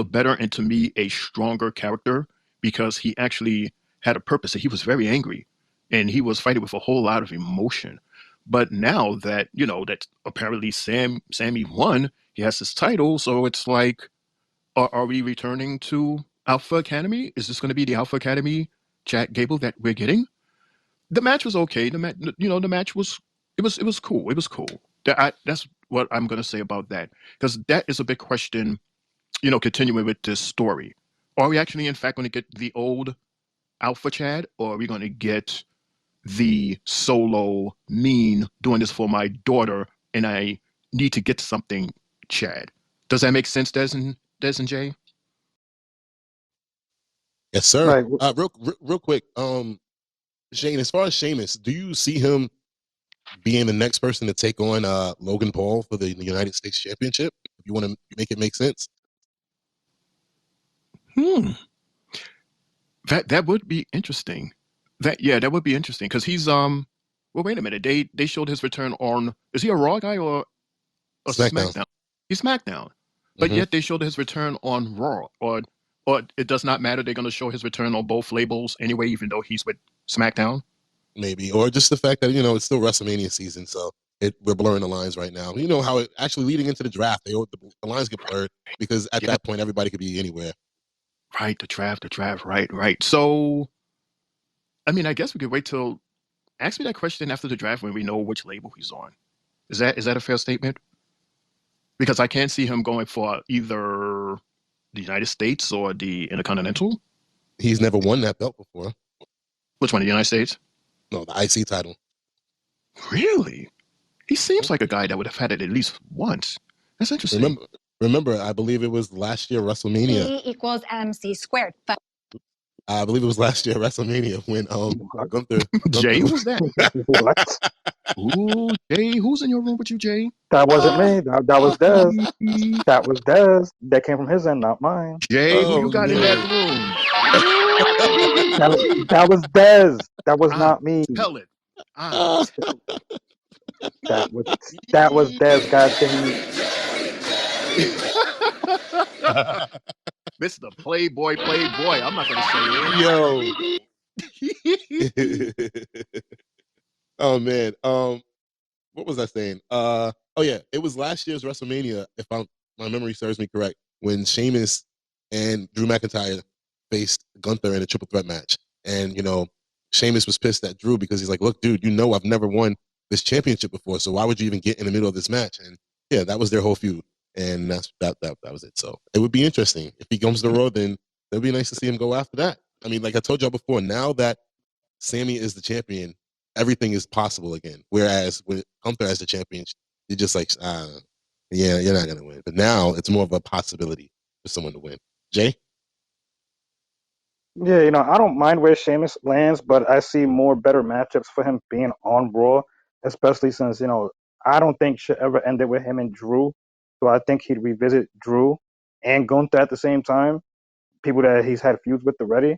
better and to me a stronger character, because he actually had a purpose. He was very angry and he was fighting with a whole lot of emotion. But now that that apparently Sammy won, he has his title. So it's like, are we returning to Alpha Academy? Is this going to be the Alpha Academy Chad Gable that we're getting? The match was okay. The match was it was cool. It was cool. That's what I'm going to say about that, because that is a big question. Continuing with this story, are we actually in fact going to get the old Alpha Chad, or are we going to get the solo mean doing this for my daughter and I need to get something Chad? Does that make sense, Des and Jay? Yes, sir. Right. Real quick. Shane, as far as Sheamus, do you see him being the next person to take on Logan Paul for the United States Championship? If you want to make it make sense. That would be interesting. That would be interesting, because he's well, wait a minute. They showed his return on, is he a Raw guy or a SmackDown. SmackDown? He's SmackDown. But yet they showed his return on Raw, or it does not matter. They're going to show his return on both labels anyway, even though he's with SmackDown. Maybe, or just the fact that it's still WrestleMania season, so we're blurring the lines right now. You know how it actually leading into the draft, the lines get blurred because at that point everybody could be anywhere. Right, the draft, right. So, I mean, I guess we could wait till ask me that question after the draft when we know which label he's on. Is that a fair statement? Because I can't see him going for either the United States or the Intercontinental. He's never won that belt before. Which one, the United States? No, the IC title. Really? He seems like a guy that would have had it at least once. That's interesting. Remember, I believe it was last year WrestleMania. E equals MC squared. I believe it was last year WrestleMania when Gunther. Jay, who's that? What? Ooh, Jay, who's in your room with you, Jay? That wasn't me. That was Dez. That was Dez. That came from his end, not mine. Jay, who you got in that room? that was Dez. That was not me. Tell it. That was Dez, Mr. Playboy. I'm not gonna say it. Yo. Oh man. What was I saying? Oh yeah, it was last year's WrestleMania, if my memory serves me correct, when Sheamus and Drew McIntyre faced Gunther in a triple threat match. And Sheamus was pissed at Drew because he's like, "Look, dude, I've never won this championship before, so why would you even get in the middle of this match?" And yeah, that was their whole feud, and that was it. So it would be interesting if he comes to the road. Then it would be nice to see him go after that. I mean, like I told y'all before, now that Sammy is the champion, everything is possible again. Whereas with Gunther as the champion, you're just like, yeah, you're not gonna win. But now it's more of a possibility for someone to win. Jay? Yeah, I don't mind where Sheamus lands, but I see more better matchups for him being on Raw, especially since, I don't think should ever ended with him and Drew. So I think he'd revisit Drew and Gunther at the same time, people that he's had feuds with already.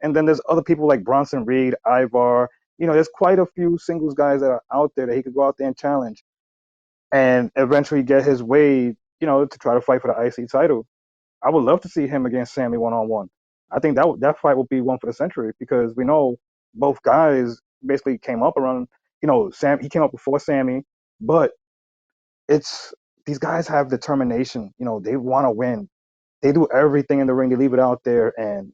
And then there's other people like Bronson Reed, Ivar. There's quite a few singles guys that are out there that he could go out there and challenge and eventually get his way, to try to fight for the IC title. I would love to see him against Sammy one-on-one. I think that fight would be one for the century because we know both guys basically came up around, he came up before Sammy, but it's these guys have determination. They want to win. They do everything in the ring. They leave it out there, and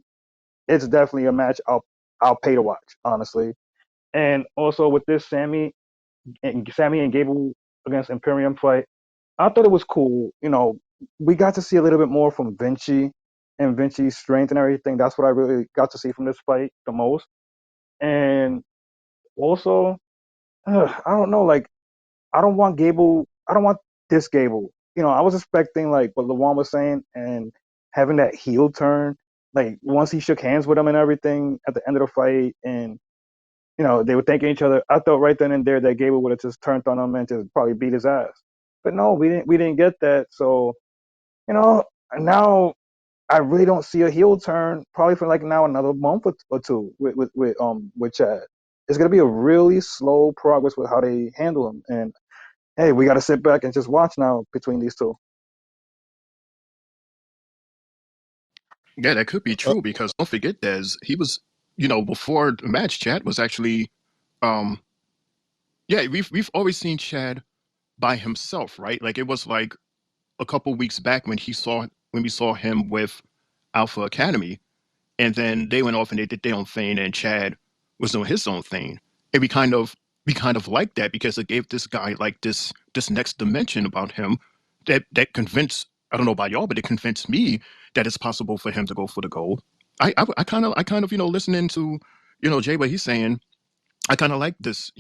it's definitely a match I'll pay to watch, honestly. And also with this Sammy and Gable against Imperium fight, I thought it was cool. We got to see a little bit more from Vinci and Vinci's strength and everything. That's what I really got to see from this fight the most. And also, I don't know, like, I don't want this Gable. I was expecting, like, what Lawan was saying and having that heel turn. Like, once he shook hands with him and everything at the end of the fight and, they were thanking each other, I thought right then and there that Gable would have just turned on him and just probably beat his ass. But no, we didn't get that. So, now I really don't see a heel turn probably for like now another month or two with Chad. It's gonna be a really slow progress with how they handle him. And hey, we gotta sit back and just watch now between these two. Yeah, that could be true because don't forget, Des, he was, before the match, Chad was actually Yeah, we've always seen Chad by himself, right? Like it was like a couple weeks back when we saw him with Alpha Academy, and then they went off and they did their own thing, and Chad was doing his own thing, and we kind of liked that because it gave this guy like this next dimension about him that convinced, I don't know about y'all, but it convinced me that it's possible for him to go for the gold. I kind of listening to Jay what he's saying. I kind of like this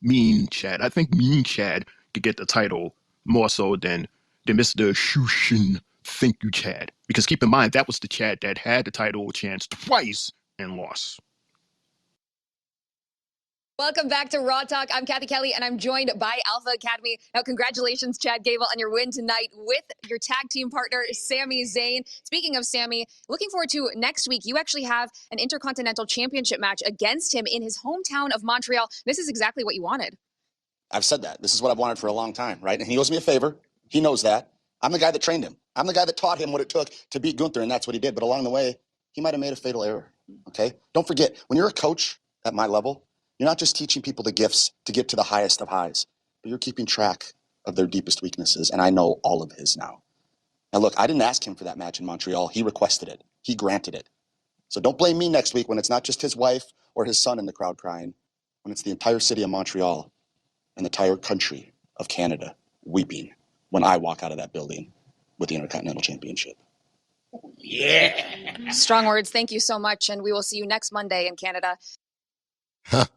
Mean Chad. I think Mean Chad could get the title more so than Mr. Shushin Thank You Chad. Because keep in mind, that was the Chad that had the title chance twice and lost. Welcome back to Raw Talk. I'm Kathy Kelly, and I'm joined by Alpha Academy. Now, congratulations, Chad Gable, on your win tonight with your tag team partner, Sami Zayn. Speaking of Sami, looking forward to next week. You actually have an Intercontinental Championship match against him in his hometown of Montreal. This is exactly what you wanted. I've said that. This is what I've wanted for a long time, right? And he owes me a favor. He knows that. I'm the guy that trained him. I'm the guy that taught him what it took to beat Gunther, and that's what he did. But along the way, he might have made a fatal error, okay? Don't forget, when you're a coach at my level, you're not just teaching people the gifts to get to the highest of highs, but you're keeping track of their deepest weaknesses, and I know all of his now. Now, look, I didn't ask him for that match in Montreal. He requested it. He granted it. So don't blame me next week when it's not just his wife or his son in the crowd crying, when it's the entire city of Montreal and the entire country of Canada weeping when I walk out of that building with the Intercontinental Championship. Yeah. Strong words. Thank you so much. And we will see you next Monday in Canada. And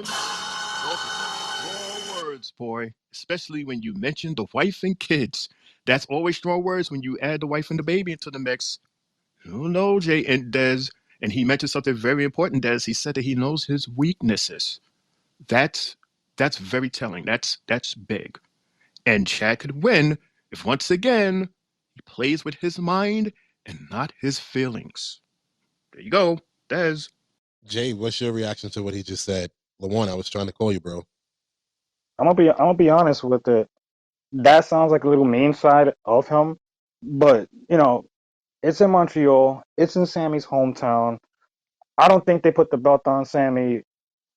strong words, boy. Especially when you mention the wife and kids. That's always strong words when you add the wife and the baby into the mix. Oh no, Jay and Des. And he mentioned something very important, Des. He said that he knows his weaknesses. That's very telling. That's big. And Chad could win if once again he plays with his mind and not his feelings. There you go, Des. Jay, what's your reaction to what he just said? Lawan, I was trying to call you, bro. I'm gonna be honest with it. That sounds like a little mean side of him, but it's in Montreal. It's in Sammy's hometown. I don't think they put the belt on Sammy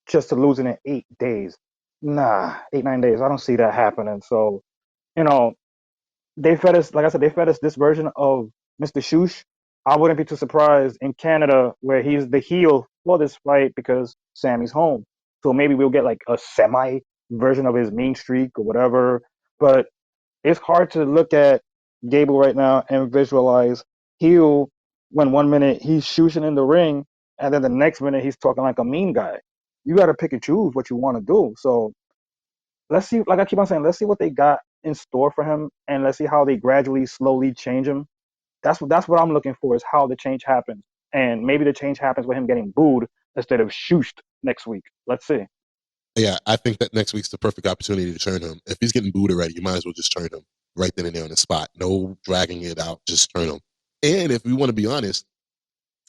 just to lose it in 8 days. Nah, 8 9 days. I don't see that happening. So you know, they fed us, like I said, they fed us this version of Mr. Shoosh. I wouldn't be too surprised in Canada where he's the heel for this fight because Sammy's home. So maybe we'll get like a semi version of his mean streak or whatever. But it's hard to look at Gable right now and visualize heel when 1 minute he's shooshing in the ring and then the next minute he's talking like a mean guy. You got to pick and choose what you want to do. So let's see, like I keep on saying, let's see what they got in store for him, and let's see how they gradually, slowly change him. That's what I'm looking for, is how the change happens, and maybe the change happens with him getting booed instead of shooshed next week. Let's see. Yeah, I think that next week's the perfect opportunity to turn him. If he's getting booed already, you might as well just turn him right then and there on the spot. No dragging it out, just turn him. And if we want to be honest,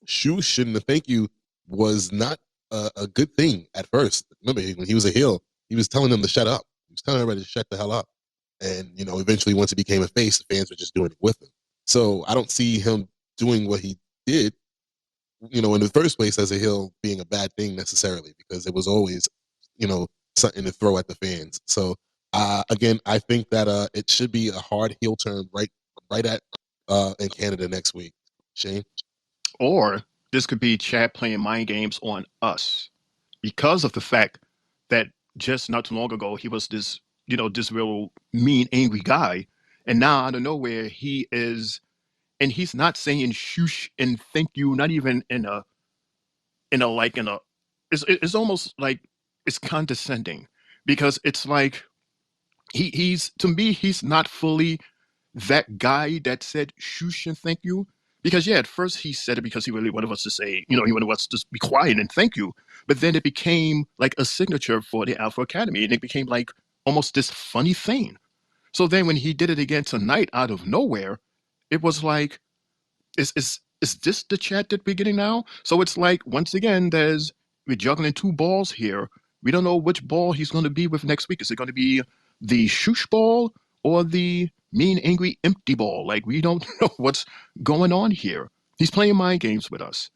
Shoosh and the thank you was not a good thing at first. Remember, when he was a heel, he was telling them to shut up. He was telling everybody to shut the hell up. And, eventually once he became a face, the fans were just doing it with him. So I don't see him doing what he did, in the first place as a heel being a bad thing necessarily, because it was always, something to throw at the fans. So again, I think that it should be a hard heel turn right at in Canada next week. Shane? Or this could be Chad playing mind games on us because of the fact that just not too long ago he was this, this real mean, angry guy, and now out of nowhere he is, and he's not saying shoosh and thank you, not even in a. It's almost like it's condescending because it's like he's to me he's not fully that guy that said shoosh and thank you. Because yeah, at first he said it because he really wanted us to say, he wanted us to just be quiet and thank you. But then it became like a signature for the Alpha Academy, and it became like almost this funny thing. So then when he did it again tonight out of nowhere, it was like, is this the chat that we're getting now? So it's like once again, we're juggling two balls here. We don't know which ball he's going to be with next week. Is it going to be the shoosh ball or the mean, angry, empty ball? Like we don't know what's going on here. He's playing mind games with us,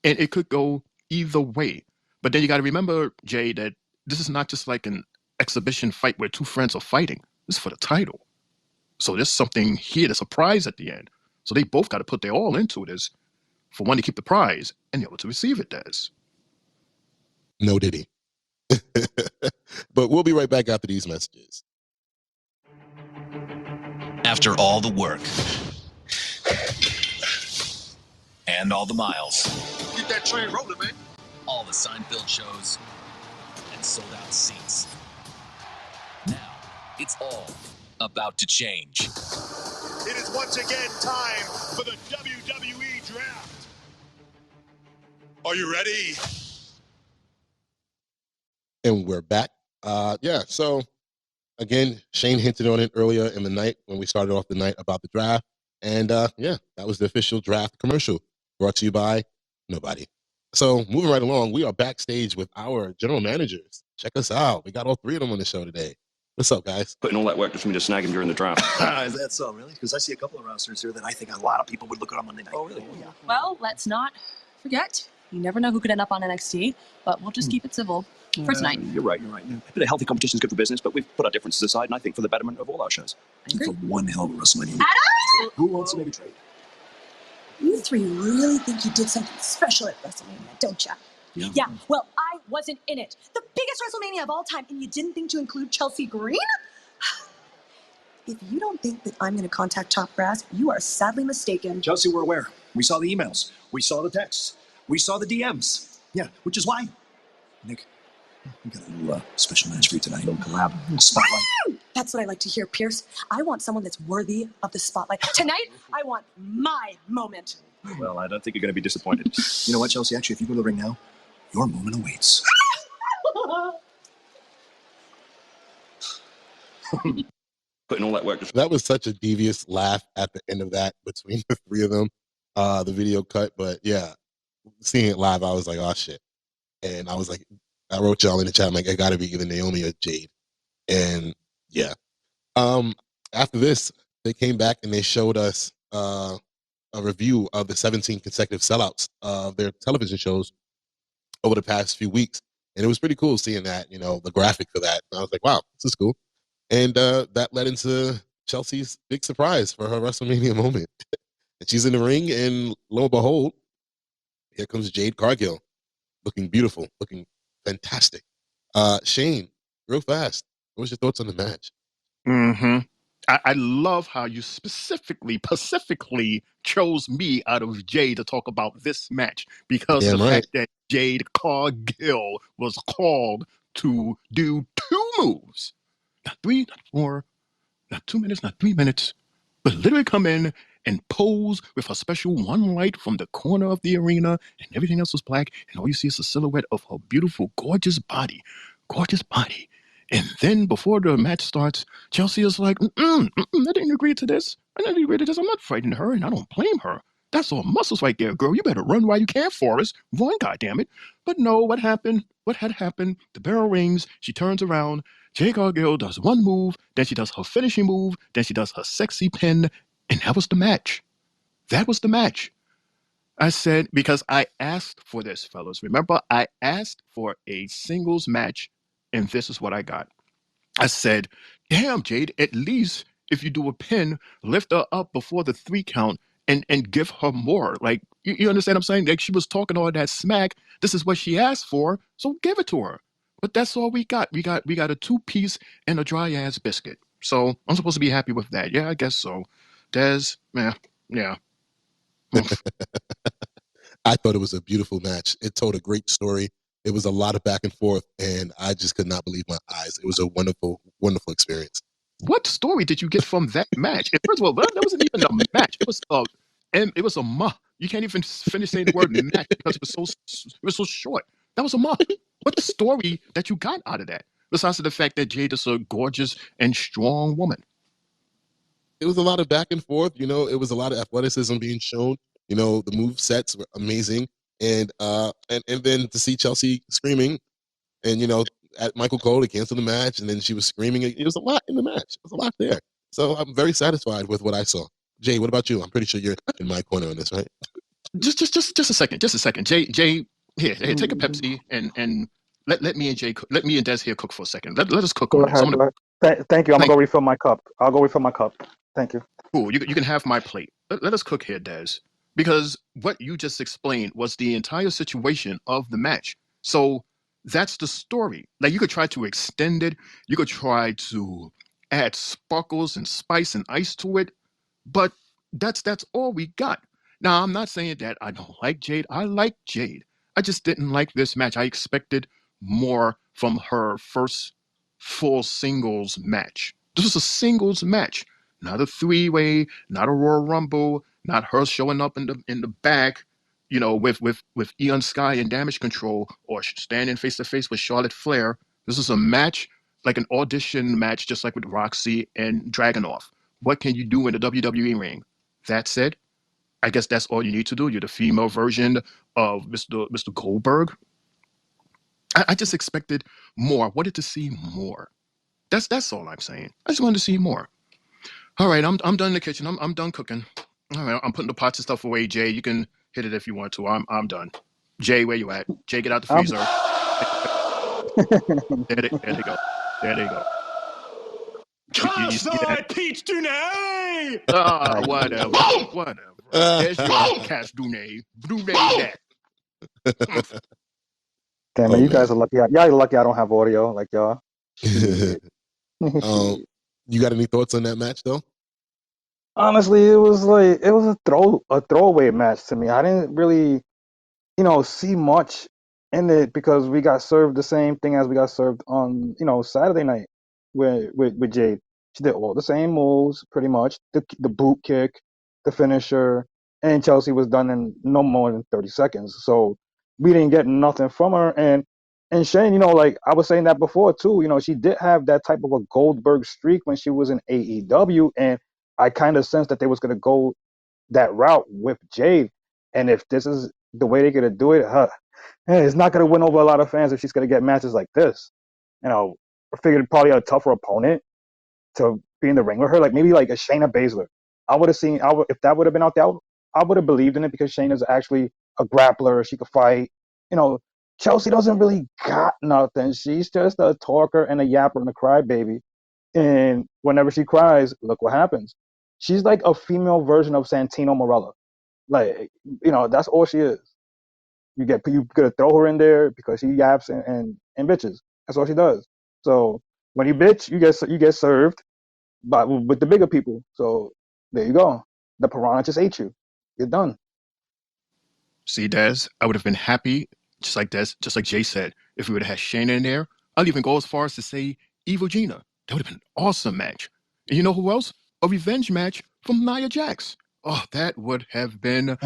and it could go either way. But then you got to remember, Jay, that this is not just like an exhibition fight where two friends are fighting. This is for the title. So there's something here, there's a prize at the end. So they both got to put their all into this for one to keep the prize and the other to receive it, Des. No diddy. But we'll be right back after these messages. After all the work and all the miles, Get that train rolling, man. all the sign-filled shows and sold-out seats. Now, it's all about to change. It is once again time for the WWE Draft. Are you ready? And we're back. So again, Shane hinted on it earlier in the night when we started off the night about the draft. And that was the official draft commercial brought to you by nobody. So moving right along, we are backstage with our general managers. Check us out. We got all three of them on the show today. What's up, guys? Putting all that work just for me to snag him during the draft. Is that so, really? Because I see a couple of rosters here that I think a lot of people would look at on Monday night. Oh, really? Yeah. Well, let's not forget. You never know who could end up on NXT, but we'll just keep it civil for tonight. You're right. A bit of healthy competition is good for business, but we've put our differences aside, and I think for the betterment of all our shows. For one hell of a WrestleMania. Adam! Who wants to make a trade? You three really think you did something special at WrestleMania, don't you? Yeah, well, I wasn't in it. The biggest WrestleMania of all time, and you didn't think to include Chelsea Green? If you don't think that I'm going to contact Top Brass, you are sadly mistaken. Chelsea, we're aware. We saw the emails. We saw the texts. We saw the DMs. Yeah, which is why, Nick, we got a little special match for you tonight. A little collab. Spotlight. That's what I like to hear, Pierce. I want someone that's worthy of the spotlight. Tonight, I want my moment. Well, I don't think you're going to be disappointed. You know what, Chelsea? Actually, if you go to the ring now, your moment awaits. Putting all that work just... That was such a devious laugh at the end of that between the three of them, the video cut. But yeah, seeing it live, I was like, oh shit. And I was like, I wrote y'all in the chat, I'm like, it got to be either Naomi or Jade. And yeah. After this, they came back and they showed us a review of the 17 consecutive sellouts of their television shows over the past few weeks. And it was pretty cool seeing that, the graphic for that. And I was like, wow, this is cool. And that led into Chelsea's big surprise for her WrestleMania moment. And she's in the ring, and lo and behold, here comes Jade Cargill, looking beautiful, looking fantastic. Shane, real fast, what was your thoughts on the match? I love how you specifically chose me out of Jade to talk about this match because of the fact that Jade Cargill was called to do two moves. Not 3, not 4, not 2 minutes, not 3 minutes, but literally come in and pose with a special one light from the corner of the arena, and everything else was black, and all you see is a silhouette of her beautiful, gorgeous body. And then before the match starts, Chelsea is like, I didn't agree to this. I'm not fighting her, and I don't blame her. That's all muscles right there, girl. You better run while you can, Forrest. Run, goddammit. But no, what happened? What had happened? The bell rings. She turns around. Jade Cargill does one move. Then she does her finishing move. Then she does her sexy pin. And that was the match. I said, because I asked for this, fellas. Remember, I asked for a singles match, and this is what I got. I said, damn, Jade, at least if you do a pin, lift her up before the 3 count and give her more. Like, you understand what I'm saying? Like, she was talking all that smack. This is what she asked for, so give it to her. But that's all we got. We got a 2-piece and a dry-ass biscuit. So I'm supposed to be happy with that. Yeah, I guess so. Des, yeah. I thought it was a beautiful match. It told a great story. It was a lot of back and forth, and I just could not believe my eyes. It was a wonderful, wonderful experience. What story did you get from that match? And first of all, that wasn't even a match. It was a muh. You can't even finish saying the word match because it was so short. That was a muh. What story that you got out of that? Besides the fact that Jade is a gorgeous and strong woman. It was a lot of back and forth. It was a lot of athleticism being shown. The move sets were amazing. And then to see Chelsea screaming and, at Michael Cole to cancel the match, and then she was screaming. It was a lot in the match. It was a lot there. So I'm very satisfied with what I saw. Jay, what about you? I'm pretty sure you're in my corner on this, right? Just a second. Jay, Here, take a Pepsi and let me and let me and Des here cook for a second. Let us cook Go on this. ahead. I'm Go gonna ahead. Thank you. I'm gonna thank go you. refill my cup. I'll go refill my cup. Thank you. Cool. You can have my plate. Let us cook here, Des, because what you just explained was the entire situation of the match. So that's the story. Like you could try to extend it. You could try to add sparkles and spice and ice to it, but that's all we got. Now, I'm not saying that I don't like Jade. I like Jade. I just didn't like this match. I expected more from her first full singles match. This was a singles match, not a three-way, not a Royal Rumble, not her showing up in the back, with Eon Sky and Damage Control, or standing face to face with Charlotte Flair. This is a match like an audition match, just like with Roxy and Dragunov. What can you do in the WWE ring? That said, I guess that's all you need to do. You're the female version of Mr. Goldberg. I just expected more. I wanted to see more. That's all I'm saying. I just wanted to see more. All right, I'm done in the kitchen. I'm done cooking. All right, I'm putting the pots and stuff away. Jay, you can hit it if you want to. I'm done. Jay, where you at? Jay, get out the I'm freezer. There they go. There they go. You Cast see that? thy peach today! Ah, Nice. whatever. There's your cash Dune. Dune that. Damn man, Oh you guys man. are lucky. Y'all are lucky I don't have audio like y'all. Shit. um, Shit. you got any thoughts on that match though? Honestly, it was a throwaway match to me. I didn't really see much in it because we got served the same thing as we got served on, Saturday night with Jade. She did all the same moves, pretty much. The boot kick, the finisher, and Chelsea was done in no more than 30 seconds. So we didn't get nothing from her. And Shane, like I was saying that before too, she did have that type of a Goldberg streak when she was in AEW, and I kind of sensed that they was gonna go that route with Jade. And if this is the way they're gonna do it, it's not gonna win over a lot of fans if she's gonna get matches like this. I figured probably a tougher opponent to be in the ring with her, like maybe like a Shayna Baszler. If that would have been out there, I would have believed in it because Shayna's actually a grappler. She could fight. You know, Chelsea doesn't really got nothing. She's just a talker and a yapper and a crybaby. And whenever she cries, look what happens. She's like a female version of Santino Morella. Like, that's all she is. You gotta throw her in there because she yaps and bitches. That's all she does. So when you bitch, you get served by with the bigger people. So there you go. The piranha just ate you. You're done. See, Des, I would have been happy, just like Jay said, if we would have had Shayna in there. I'll even go as far as to say Evil Gina. That would have been an awesome match. And you know who else? A revenge match from Nia Jax. Oh, that would have been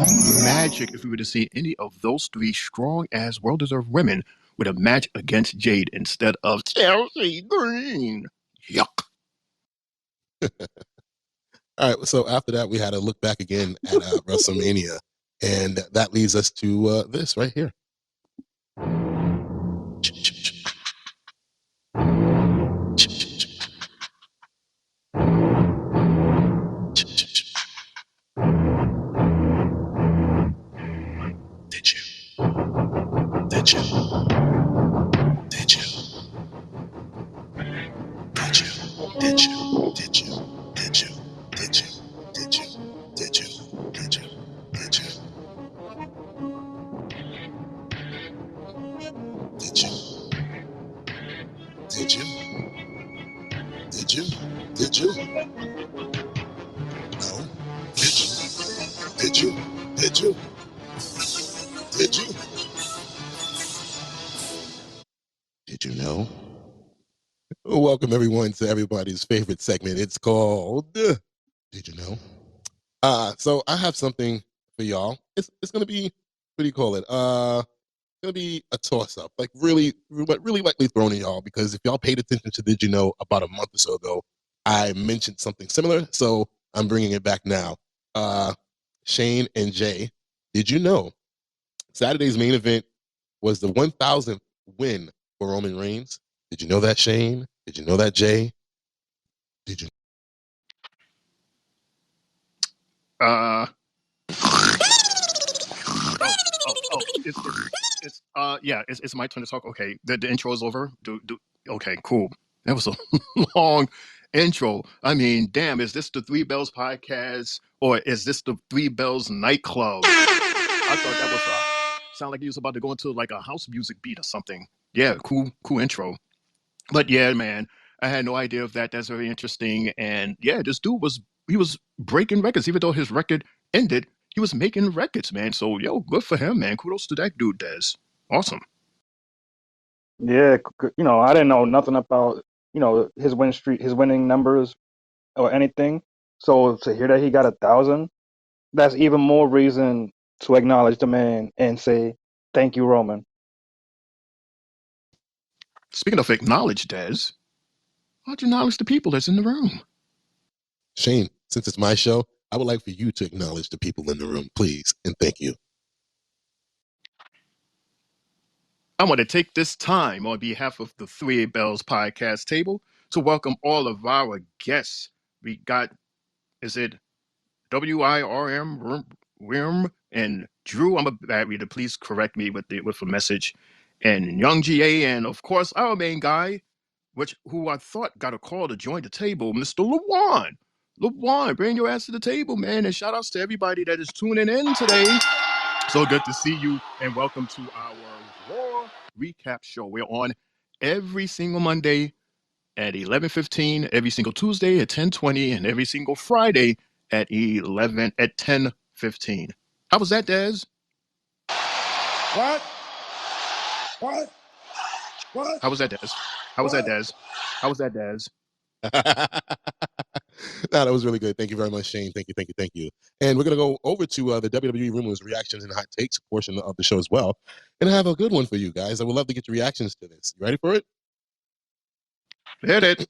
magic if we would have seen any of those three strong as well deserved women with a match against Jade instead of Chelsea Green. Yuck. All right. So after that, we had to look back again at WrestleMania, and that leads us to this right here. Did you? Did you? Did you? Did you? Did you? Did you? Did you? Did you? Did you? Did you? Did you? Did you? Did you? Did you? Did you? Did you? No. Did you? Did you? Did you? Did you? Did you know? Welcome everyone to everybody's favorite segment. It's called Did You Know? So I have something for y'all. It's gonna be, what do you call it? Gonna be a toss up, like really likely thrown at y'all because if y'all paid attention to Did You Know about a month or so ago, I mentioned something similar, so I'm bringing it back now. Shane and Jay, did you know Saturday's main event was the 1,000th win for Roman Reigns? Did you know that, Shane? Did you know that, Jay? Did you? Uh, oh, it's it's my turn to talk. Okay, the intro is over. Okay, cool. That was a long intro. I mean, damn, is this the Three Bells podcast or is this the Three Bells nightclub? I thought that was sound like he was about to go into like a house music beat or something. Yeah, cool intro. But yeah, man, I had no idea of that. That's very interesting. And yeah, this dude was breaking records, even though his record ended. He was making records, man. So yo, good for him, man. Kudos to that dude, Des. Awesome. Yeah, I didn't know nothing about, his win streak, his winning numbers or anything. So to hear that he got 1,000, that's even more reason to acknowledge the man and say, thank you, Roman. Speaking of acknowledge, Des, why'd you acknowledge the people that's in the room? Shane, since it's my show, I would like for you to acknowledge the people in the room, please, and thank you. I want to take this time on behalf of the Three Bells podcast table to welcome all of our guests. We got, is it WIRM and Drew? I'm a bad reader. Please correct me with a message. And Young GA, and of course our main guy, who I thought got a call to join the table, Mr. LaJuan. LaJuan, bring your ass to the table, man. And shout outs to everybody that is tuning in today. So good to see you, and welcome to our Raw recap show. We're on every single Monday at 11:15, every single Tuesday at 10:20, and every single Friday at 10:15. How was that, Des? What? What? What? How was that, Des? How was that, Des? How was that, Des? No, that was really good. Thank you very much, Shane. Thank you. And we're going to go over to the WWE Rumors reactions and hot takes portion of the show as well. And I have a good one for you guys. I would love to get your reactions to this. You ready for it? Hit it.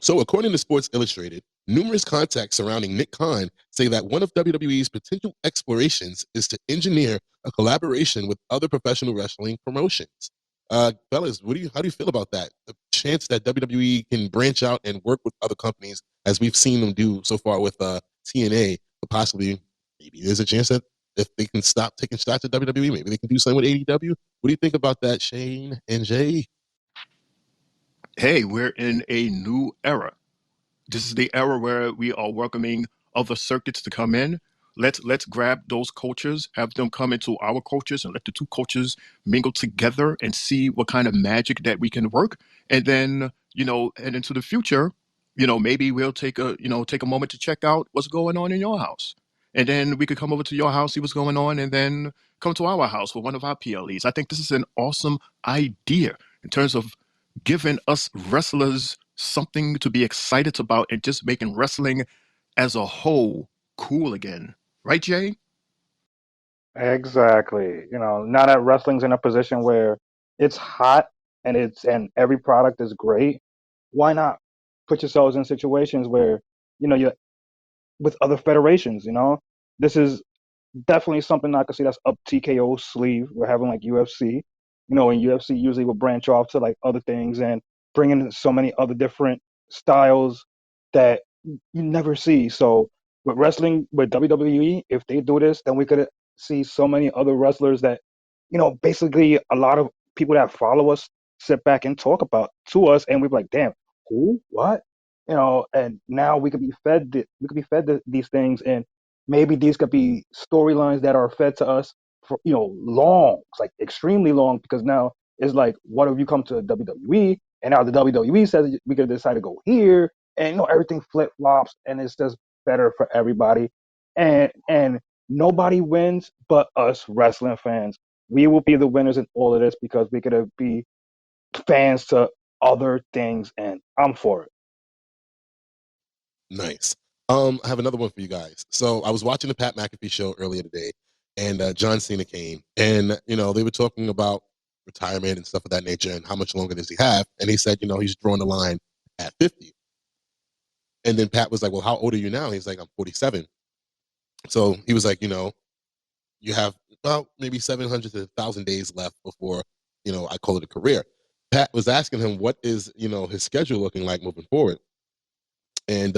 So, according to Sports Illustrated, numerous contacts surrounding Nick Khan say that one of WWE's potential explorations is to engineer a collaboration with other professional wrestling promotions. Fellas, how do you feel about that? The chance that WWE can branch out and work with other companies, as we've seen them do so far with TNA, but possibly maybe there's a chance that if they can stop taking shots at WWE, maybe they can do something with AEW. What do you think about that, Shane and Jay? Hey, we're in a new era. This is the era where we are welcoming other circuits to come in. Let's grab those cultures, have them come into our cultures, and let the two cultures mingle together and see what kind of magic that we can work. And then, and into the future, maybe we'll take a moment to check out what's going on in your house. And then we could come over to your house, see what's going on, and then come to our house for one of our PLEs. I think this is an awesome idea in terms of giving us wrestlers something to be excited about and just making wrestling as a whole cool again. Right, Jay? Exactly. Now that wrestling's in a position where it's hot and every product is great, why not put yourselves in situations where, you're with other federations, This is definitely something I could see that's up TKO's sleeve. We're having like UFC, and UFC usually will branch off to like other things and bring in so many other different styles that you never see. So with wrestling, with WWE, if they do this, then we could see so many other wrestlers that, basically a lot of people that follow us sit back and talk about to us, and we're like, damn, who, what, and now we could be fed these things, and maybe these could be storylines that are fed to us for long, like extremely long, because now it's like, what if you come to WWE and now the WWE says we could decide to go here, and everything flip flops, and it's just better for everybody, and nobody wins but us wrestling fans. We will be the winners in all of this because we could be fans to other things, and I'm for it. Nice. I have another one for you guys. So I was watching the Pat McAfee show earlier today, and John Cena came, and they were talking about retirement and stuff of that nature, and how much longer does he have? And he said, he's drawing the line at 50. And then Pat was like, "Well, how old are you now?" He's like, "I'm 47." So he was like, you have about maybe 700 to 1,000 days left before I call it a career. Pat was asking him what is his schedule looking like moving forward, and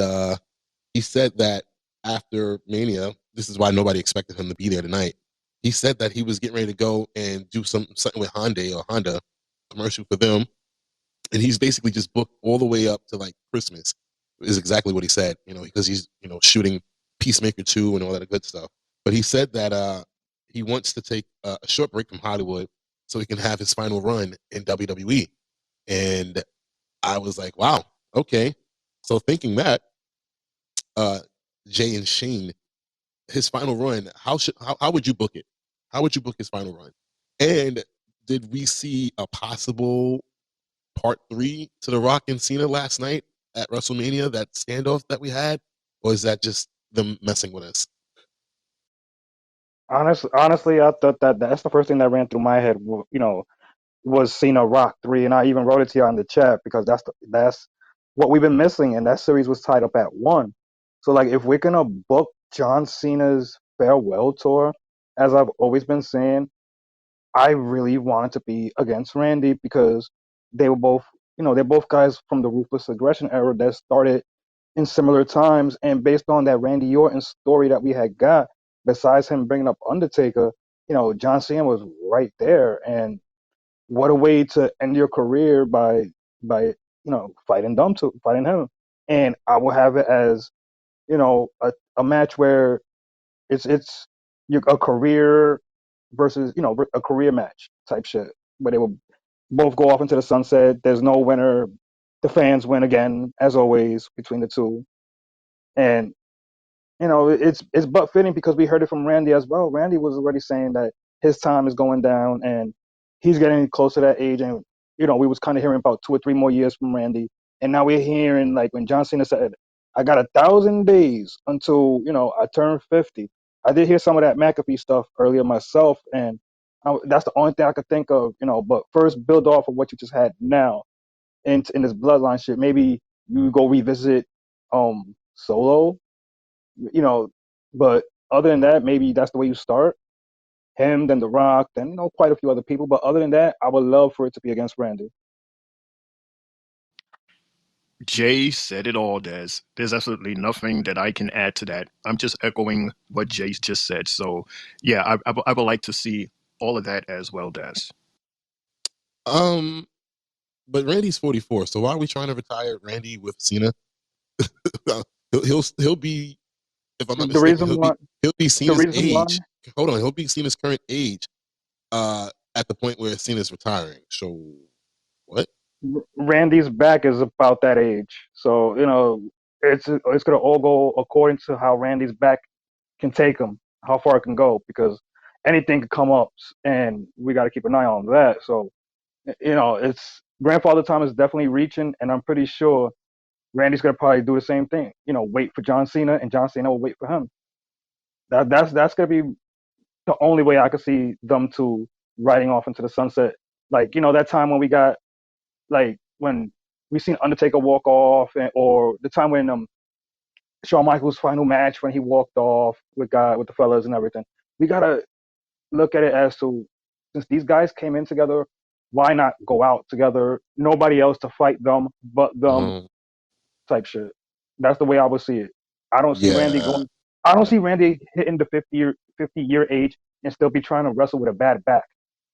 he said that after Mania, this is why nobody expected him to be there tonight. he said that he was getting ready to go and do something with Honda commercial for them, and he's basically just booked all the way up to like Christmas. Is exactly what he said. Because he's shooting Peacemaker 2 and all that good stuff. But he said that he wants to take a short break from Hollywood so he can have his final run in WWE. And I was like, wow, okay. So thinking that Jay and Shane, his final run, how would you book it? How would you book his final run? And did we see a possible part 3 to The Rock and Cena last night at WrestleMania, that standoff that we had? Or is that just them messing with us? Honestly, I thought that's the first thing that ran through my head. Was Cena Rock 3, and I even wrote it to you on the chat because that's what we've been missing, and that series was tied up at 1. So like, if we're gonna book John Cena's farewell tour, as I've always been saying, I really wanted to be against Randy because they were both, they're both guys from the Ruthless Aggression era that started in similar times. And based on that Randy Orton story that we had got, besides him bringing up Undertaker, John Cena was right there. And what a way to end your career by fighting him. And I will have it as, a match where it's a career versus a career match type shit where they will both go off into the sunset. There's no winner. The fans win again, as always, between the two. And it's but fitting because we heard it from Randy as well. Randy was already saying that his time is going down and he's getting close to that age. And we was kind of hearing about 2 or 3 more years from Randy, and now we're hearing like when John Cena said, "I got 1,000 days until I turn 50." I did hear some of that McAfee stuff earlier myself, and that's the only thing I could think of. But first, build off of what you just had now in this bloodline shit. Maybe you go revisit Solo, you know. But other than that, maybe that's the way you start him, then The Rock, then quite a few other people. But other than that, I would love for it to be against Randy. Jay said it all, Des. There's absolutely nothing that I can add to that. I'm just echoing what Jay just said. So, yeah, I would like to see all of that as well, Des. But Randy's 44, so why are we trying to retire Randy with Cena? he'll be, if I'm not The mistaken, reason why, he'll be the Cena's reason why age. Hold on, he'll be Cena's current age at the point where Cena's retiring. So what? Randy's back is about that age. So it's gonna all go according to how Randy's back can take him, how far it can go, because anything could come up, and we got to keep an eye on that. So it's grandfather time is definitely reaching, and I'm pretty sure Randy's gonna probably do the same thing. Wait for John Cena, and John Cena will wait for him. That's gonna be the only way I could see them two riding off into the sunset. Like that time when we got like when we seen Undertaker walk off, or the time when Shawn Michaels' final match when he walked off with the fellas and everything. We gotta look at it as to, since these guys came in together, why not go out together? Nobody else to fight them but them, type shit. That's the way I would see it. I don't see Randy Yeah, going. I don't see Randy hitting the 50-year age and still be trying to wrestle with a bad back.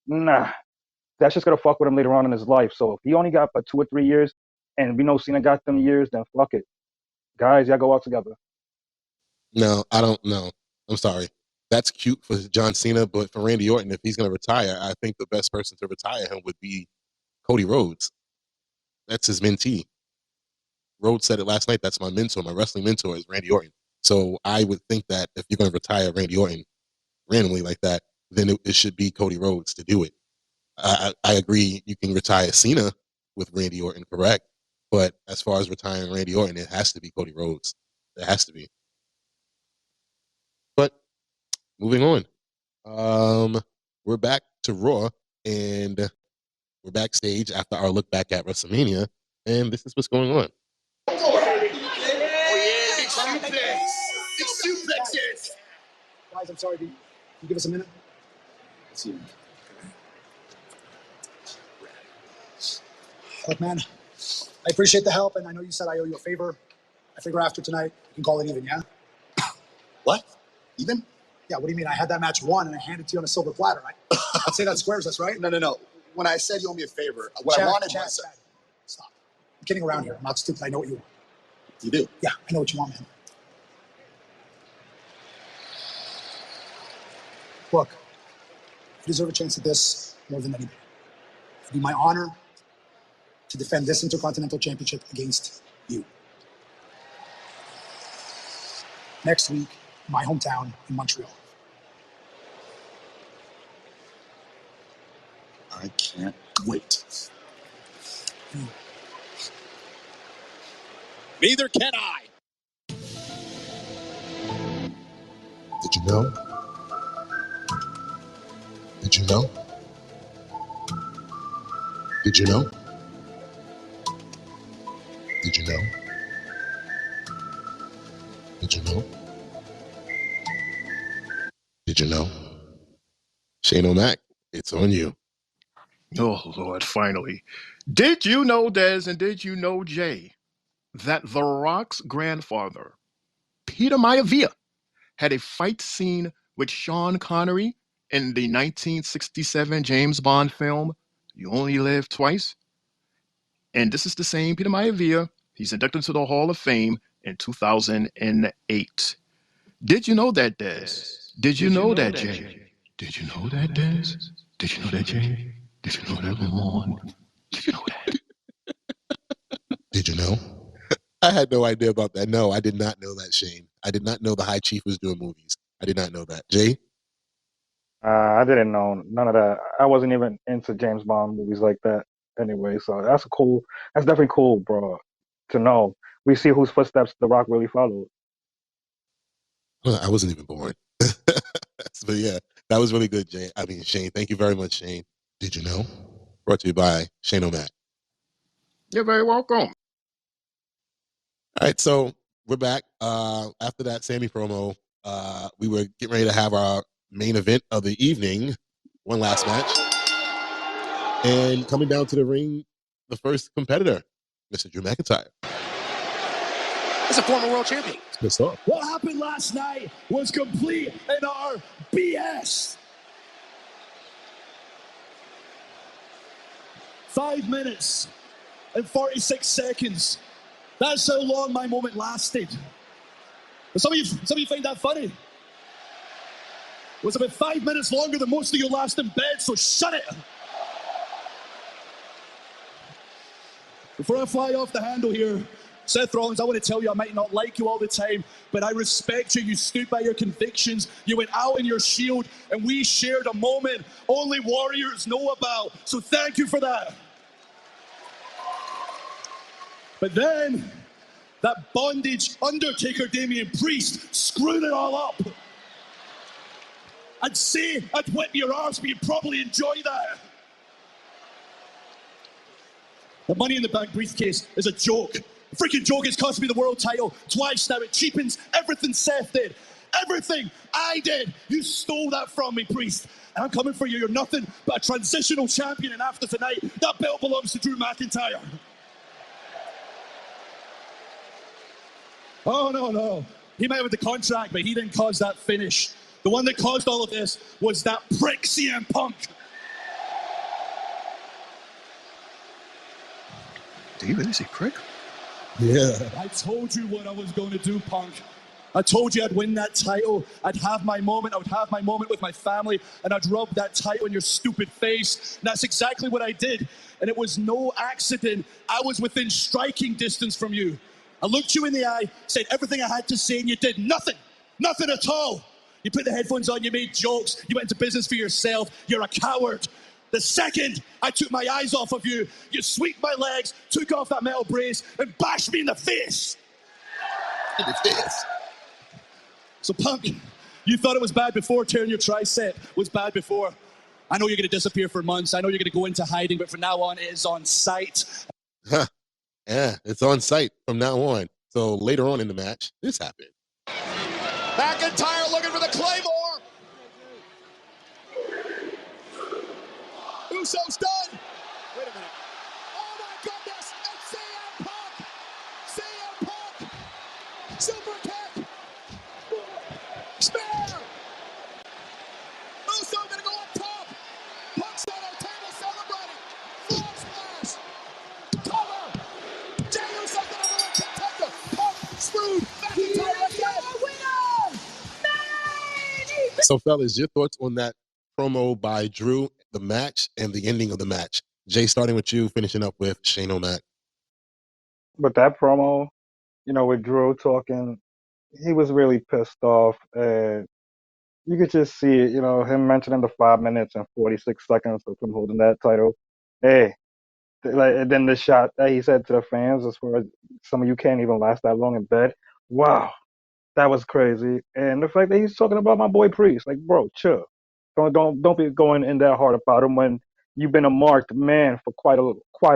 Nah, that's just gonna fuck with him later on in his life. So if he only got 2 or 3 years, and we know Cena got them years, then fuck it, guys. Y'all go out together. no, I don't know. I'm sorry. That's cute for John Cena, but for Randy Orton, if he's going to retire, I think the best person to retire him would be Cody Rhodes. That's his mentee. Rhodes said it last night. That's my mentor. My wrestling mentor is Randy Orton. So I would think that if you're going to retire Randy Orton randomly like that, then it should be Cody Rhodes to do it. I agree. You can retire Cena with Randy Orton, correct? But as far as retiring Randy Orton, it has to be Cody Rhodes. It has to be. But moving on, we're back to Raw, and we're backstage after our look back at WrestleMania, and this is what's going on. Guys, I'm sorry. Can you give us a minute? Look, man, I appreciate the help, and I know you said I owe you a favor. I figure after tonight, we can call it even, yeah? What? Even? Yeah, what do you mean? I had that match won and I handed it to you on a silver platter, right? I'd say that squares us, right? No. When I said you owe me a favor, what I wanted was... Chad. Stop. I'm kidding around here. I'm not stupid. I know what you want. You do? Yeah, I know what you want, man. Look, you deserve a chance at this more than anybody. It'd be my honor to defend this Intercontinental Championship against you. Next week, my hometown in Montreal. I can't wait. Neither can I. Did you know? Did you know? Did you know? Did you know? Did you know? Did you know? Shane O'Mac, it's on you. Oh, Lord, finally. Did you know, Des, and did you know, Jay, that The Rock's grandfather, Peter Maivia, had a fight scene with Sean Connery in the 1967 James Bond film, You Only Live Twice? And this is the same Peter Maivia. He's inducted into the Hall of Fame in 2008. Did you know that, Des? Did you know that, Jay? Did you know that, Des? Did you know that, Jay? Did you know that, Lamont? Did you know that? Did you know? I had no idea about that. No, I did not know that, Shane. I did not know the High Chief was doing movies. I did not know that. Jay? I didn't know none of that. I wasn't even into James Bond movies like that anyway. So that's cool. That's definitely cool, bro, to know. We see whose footsteps The Rock really followed. Well, I wasn't even born. But yeah, that was really good, Jay. I mean, Shane. Thank you very much, Shane. Did you know? Brought to you by Shane O'Mac. You're very welcome. All right, so we're back. After that Sammy promo, we were getting ready to have our main event of the evening, one last match. And coming down to the ring, the first competitor, Mr. Drew McIntyre. It's a former world champion. What's up? What happened last night was complete and utter BS. 5 minutes and 46 seconds. That's how long my moment lasted. Some of you find that funny. It was about 5 minutes longer than most of you last in bed, so shut it. Before I fly off the handle here, Seth Rollins, I want to tell you I might not like you all the time, but I respect you. You stood by your convictions. You went out in your shield, and we shared a moment only warriors know about. So thank you for that. But then, that bondage Undertaker Damian Priest screwed it all up. I'd say I'd whip your arse, but you'd probably enjoy that. The Money in the Bank briefcase is a joke. A freaking joke. It's cost me the world title twice now. It cheapens everything Seth did. Everything I did. You stole that from me, Priest. And I'm coming for you. You're nothing but a transitional champion. And after tonight, that belt belongs to Drew McIntyre. Oh, no. He might have the contract, but he didn't cause that finish. The one that caused all of this was that prick CM Punk. Did you really say prick? Yeah. I told you what I was going to do, Punk. I told you I'd win that title. I'd have my moment. I would have my moment with my family, and I'd rub that title in your stupid face. And that's exactly what I did. And it was no accident. I was within striking distance from you. I looked you in the eye, said everything I had to say, and you did nothing. Nothing at all. You put the headphones on, you made jokes, you went into business for yourself. You're a coward. The second I took my eyes off of you, you swept my legs, took off that metal brace, and bashed me in the face. In the face. So, Punk, you thought it was bad before tearing your tricep was bad before. I know you're going to disappear for months. I know you're going to go into hiding, but from now on, it is on sight. Huh. Yeah, it's on site from now on. So later on in the match, this happened. McIntyre looking for the Claymore. Uso's done. Wait a minute. Oh my goodness, it's CM Punk. CM Punk. Super kick. Spear. So, fellas, your thoughts on that promo by Drew, the match, and the ending of the match? Jay, starting with you, finishing up with Shane O'Mac. But that promo, with Drew talking, he was really pissed off, and you could just see it, him mentioning the 5 minutes and 46 seconds of him holding that title. Hey, and then the shot that he said to the fans, as far as some of you can't even last that long in bed. Wow, that was crazy. And the fact that he's talking about my boy Priest, like, bro, chill. Don't be going in that hard about him when you've been a marked man for quite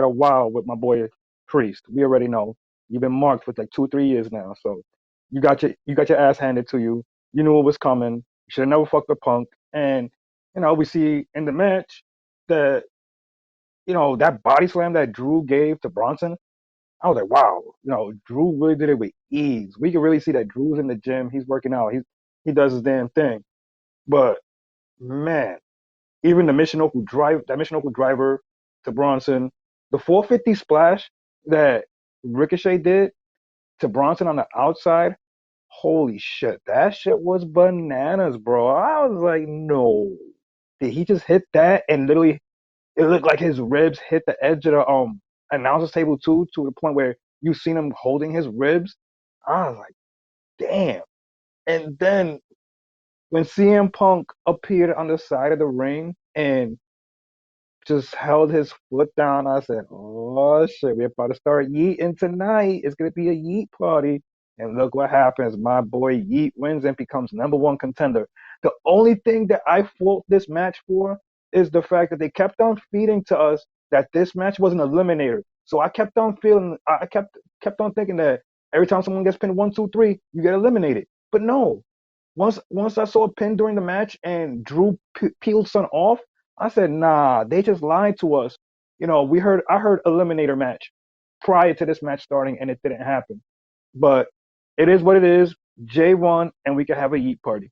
a while with my boy Priest. We already know you've been marked for like 2-3 years now. So you got your ass handed to you. You knew it was coming. You should have never fucked with Punk. And we see in the match that that body slam that Drew gave to Bronson. I was like, wow, Drew really did it with ease. We can really see that Drew's in the gym. He's working out. He does his damn thing. But man, even the Michinoku driver to Bronson, the 450 splash that Ricochet did to Bronson on the outside, holy shit, that shit was bananas, bro. I was like, no, did he just hit that and literally it looked like his ribs hit the edge of the announcer's table too, to the point where you seen him holding his ribs. I was like, damn. And then when CM Punk appeared on the side of the ring and just held his foot down, I said, oh shit, we're about to start yeeting tonight. It's gonna be a yeet party. And look what happens. My boy Yeet wins and becomes #1 contender. The only thing that I fault this match for is the fact that they kept on feeding to us that this match was an eliminator. So I kept on kept on thinking that every time someone gets pinned 1, 2, 3, you get eliminated. But no. Once I saw a pin during the match and Drew peeled Son off, I said, nah, they just lied to us. I heard eliminator match prior to this match starting, and it didn't happen. But it is what it is. Jay won, and we can have a yeet party.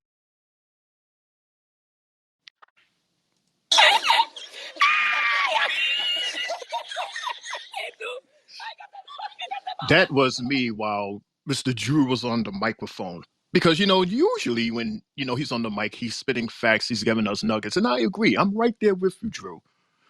That was me while Mr. Drew was on the microphone. Because, usually when, he's on the mic, he's spitting facts, he's giving us nuggets. And I agree. I'm right there with you, Drew.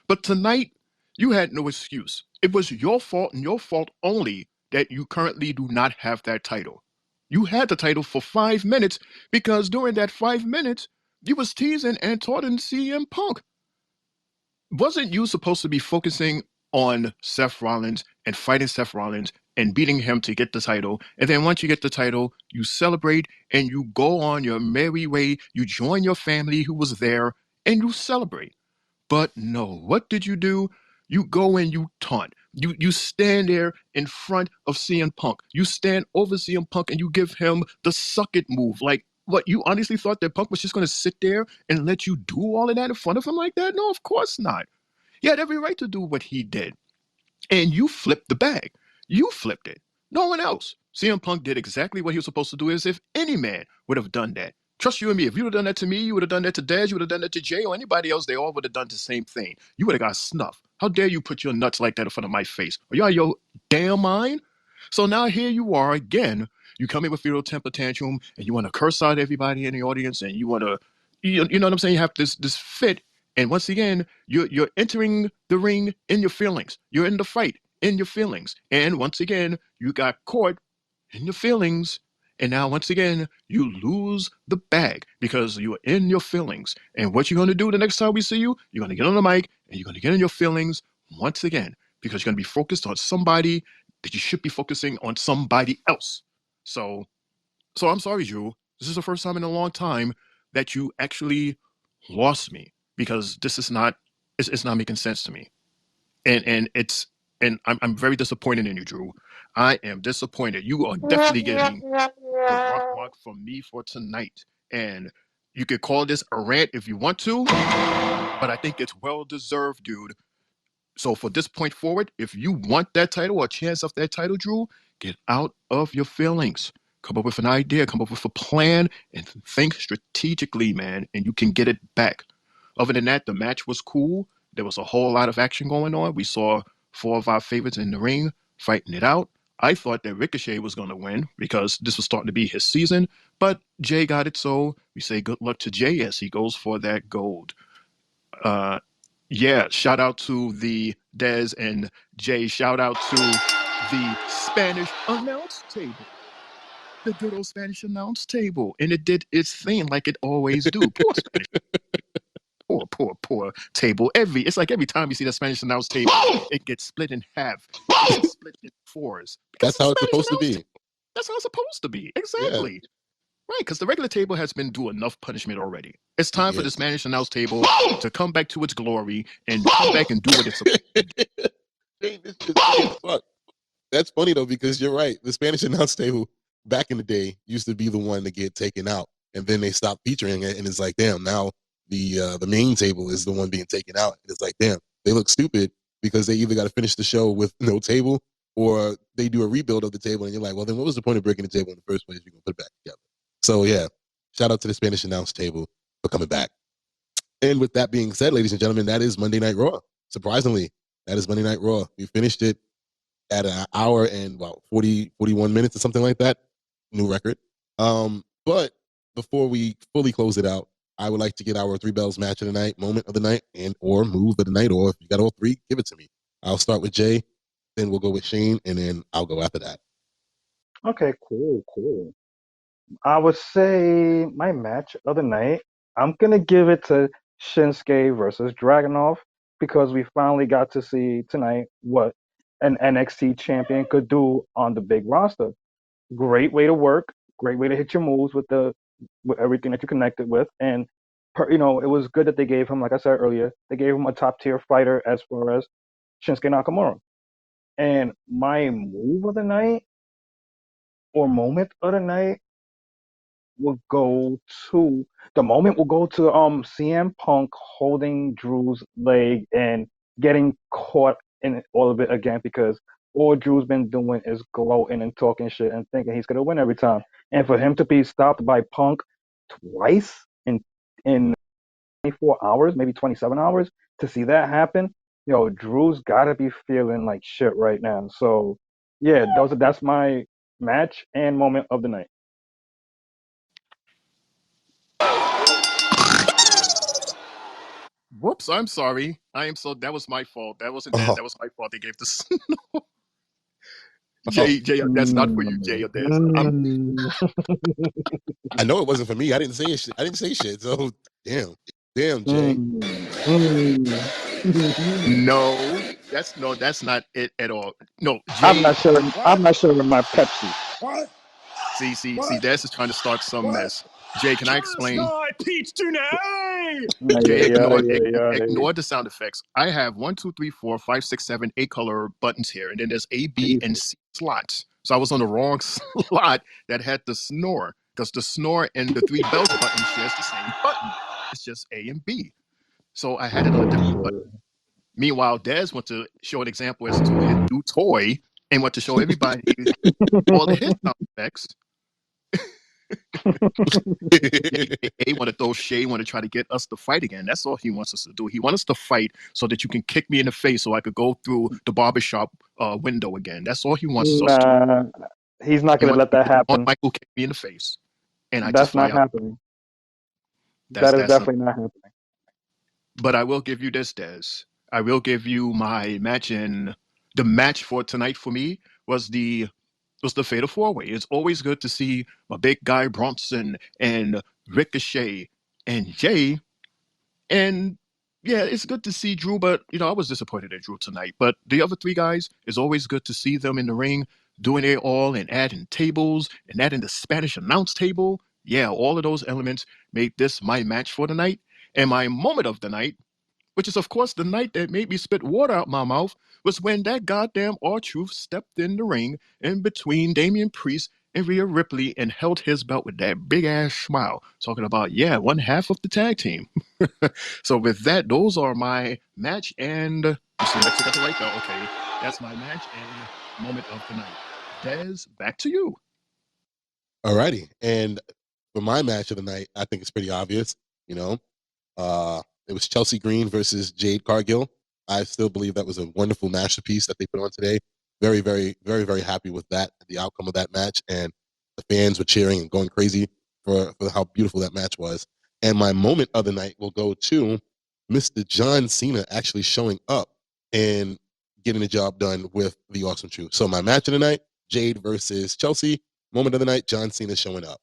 But tonight, you had no excuse. It was your fault and your fault only that you currently do not have that title. You had the title for 5 minutes because during that 5 minutes, you was teasing and taunting CM Punk. Wasn't you supposed to be focusing on Seth Rollins and fighting Seth Rollins and beating him to get the title? And then once you get the title, you celebrate and you go on your merry way. You join your family who was there and you celebrate. But no, what did you do? You go and you taunt. You stand there in front of CM Punk. You stand over CM Punk and you give him the suck it move. Like, what, you honestly thought that Punk was just going to sit there and let you do all of that in front of him like that? No, of course not. He had every right to do what he did. And you flipped the bag. You flipped it. No one else. CM Punk did exactly what he was supposed to do, as if any man would have done that. Trust you and me, if you would have done that to me, you would have done that to Daz, you would have done that to Jay or anybody else, they all would have done the same thing. You would have got snuffed. How dare you put your nuts like that in front of my face? Are you out of your damn mind? So now here you are again. You come in with your little temper tantrum and you want to curse out everybody in the audience and you want to, you know what I'm saying? You have this fit. And once again, you're entering the ring in your feelings. You're in the fight in your feelings. And once again, you got caught in your feelings. And now, once again, you lose the bag because you're in your feelings. And what you're going to do the next time we see you, you're going to get on the mic and you're going to get in your feelings once again because you're going to be focused on somebody that you should be focusing on somebody else. So I'm sorry, Drew. This is the first time in a long time that you actually lost me because this is not, it's not making sense to me. And I'm very disappointed in you, Drew. I am disappointed. You are definitely getting the rock mark from me for tonight. And you could call this a rant if you want to, but I think it's well deserved, dude. So for this point forward, if you want that title or a chance of that title, Drew, get out of your feelings. Come up with an idea, come up with a plan, and think strategically, man, and you can get it back. Other than that, the match was cool. There was a whole lot of action going on. We saw 4 of our favorites in the ring fighting it out. I thought that Ricochet was going to win because this was starting to be his season, but Jay got it. So we say good luck to Jay as he goes for that gold. Yeah, shout out to the Dez and Jay. Shout out to the Spanish announce table. The good old Spanish announce table. And it did its thing like it always do. Poor Spanish. Poor table. It's like every time you see the Spanish announce table, it gets split in half. It gets split in fours. That's how it's supposed to be. That's how it's supposed to be. Yeah. Exactly. Right, because the regular table has been due enough punishment already. It's time for the Spanish announce table to come back to its glory and come back and do what it's supposed to do. Hey, this is funny as fuck. That's funny though, because you're right. The Spanish announce table back in the day used to be the one to get taken out, and then they stopped featuring it, and it's like, damn, now the main table is the one being taken out. It's like, damn, they look stupid because they either got to finish the show with no table, or they do a rebuild of the table, and you're like, well, then what was the point of breaking the table in the first place? You're gonna put it back together. So yeah, shout out to the Spanish announce table for coming back. And with that being said, ladies and gentlemen, that is Monday Night Raw. Surprisingly, that is Monday Night Raw. We finished it at an hour and about 41 minutes or something like that. New record. But before we fully close it out, I would like to get our Three Bells match of the night, moment of the night, and or move of the night, or if you got all three, give it to me. I'll start with Jay, then we'll go with Shane, and then I'll go after that. Okay, cool. I would say my match of the night, I'm gonna give it to Shinsuke versus Dragunov because we finally got to see tonight what an NXT champion could do on the big roster. Great way to work, great way to hit your moves with everything that you connected with, and it was good that they gave him, like I said earlier, they gave him a top tier fighter as far as Shinsuke Nakamura. And my move of the night or moment of the night will go to CM Punk holding Drew's leg and getting caught in all of it again because all Drew's been doing is gloating and talking shit and thinking he's gonna win every time. And for him to be stopped by Punk twice in 24 hours, maybe 27 hours, to see that happen, Drew's gotta be feeling like shit right now. So yeah, that's my match and moment of the night. Whoops, I'm sorry. That was my fault. That wasn't that. That was my fault. They gave this. Jay, that's not for you, Jay. I know it wasn't for me. I didn't say shit. I didn't say shit. So damn, Jay. No, that's not it at all. No, Jay. I'm not sure of my Pepsi. What? See, Des is trying to start some mess. Jay, can I explain? Peach tonight. Jay, ignore the sound effects. I have 1, 2, 3, 4, 5, 6, 7, 8 color buttons here, and then there's A, B, and C slots. So I was on the wrong slot that had the snore, because the snore and the 3 bells button shares the same button. It's just A and B. So I had it on a different button. Meanwhile, Des went to show an example as to his new toy and went to show everybody all of his sound effects. He want to throw shade, want to try to get us to fight again. That's all he wants us to do. He wants us to fight so that you can kick me in the face so I could go through the barbershop window again. That's all he wants us to do. He's not going to let that happen. Michael kick me in the face. And that's not happening. That is definitely not happening. But I will give you this, Des. I will give you my match, and the match for tonight for me was the Fatal 4-Way. It's always good to see my big guy Bronson and Ricochet and Jay. And yeah, it's good to see Drew, but I was disappointed at Drew tonight. But the other 3 guys, it's always good to see them in the ring doing it all and adding tables and adding the Spanish announce table. Yeah, all of those elements made this my match for the night. And my moment of the night, which is, of course, the night that made me spit water out my mouth, was when that goddamn R-Truth stepped in the ring in between Damian Priest and Rhea Ripley and held his belt with that big-ass smile, talking about, one half of the tag team. So with that, those are my match and... You see, Mexico got the right belt. Okay, that's my match and moment of the night. Des, back to you. Alrighty, and for my match of the night, I think it's pretty obvious, it was Chelsea Green versus Jade Cargill. I still believe that was a wonderful masterpiece that they put on today. very, very, very, very happy with that, the outcome of that match, and the fans were cheering and going crazy for how beautiful that match was. And my moment of the night will go to Mr. John Cena actually showing up and getting the job done with the Awesome Truth. So my match of the night, Jade versus Chelsea. Moment of the night, John Cena showing up.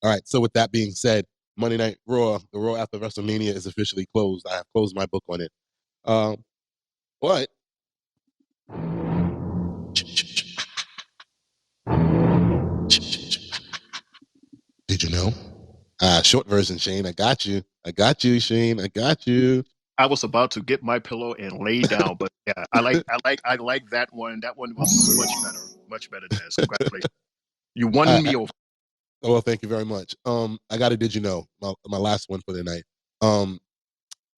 All right. So with that being said, Monday Night Raw, the Raw after WrestleMania is officially closed. I have closed my book on it. But did you know? Short version, Shane. I got you. I got you, Shane. I got you. I was about to get my pillow and lay down, but yeah, I like that one. That one was much better, Des. Congratulations, you won me over. Well, thank you very much. I got a did you know, my last one for the night.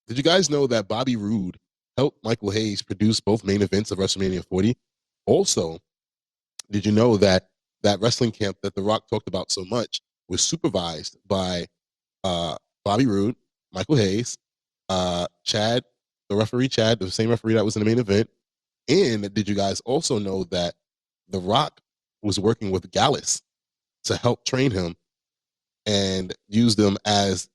Did you guys know that Bobby Roode helped Michael Hayes produce both main events of WrestleMania 40? Also, did you know that that wrestling camp that The Rock talked about so much was supervised by Bobby Roode, Michael Hayes, Chad, the referee Chad, the same referee that was in the main event? And did you guys also know that The Rock was working with Gallus to help train him and use them as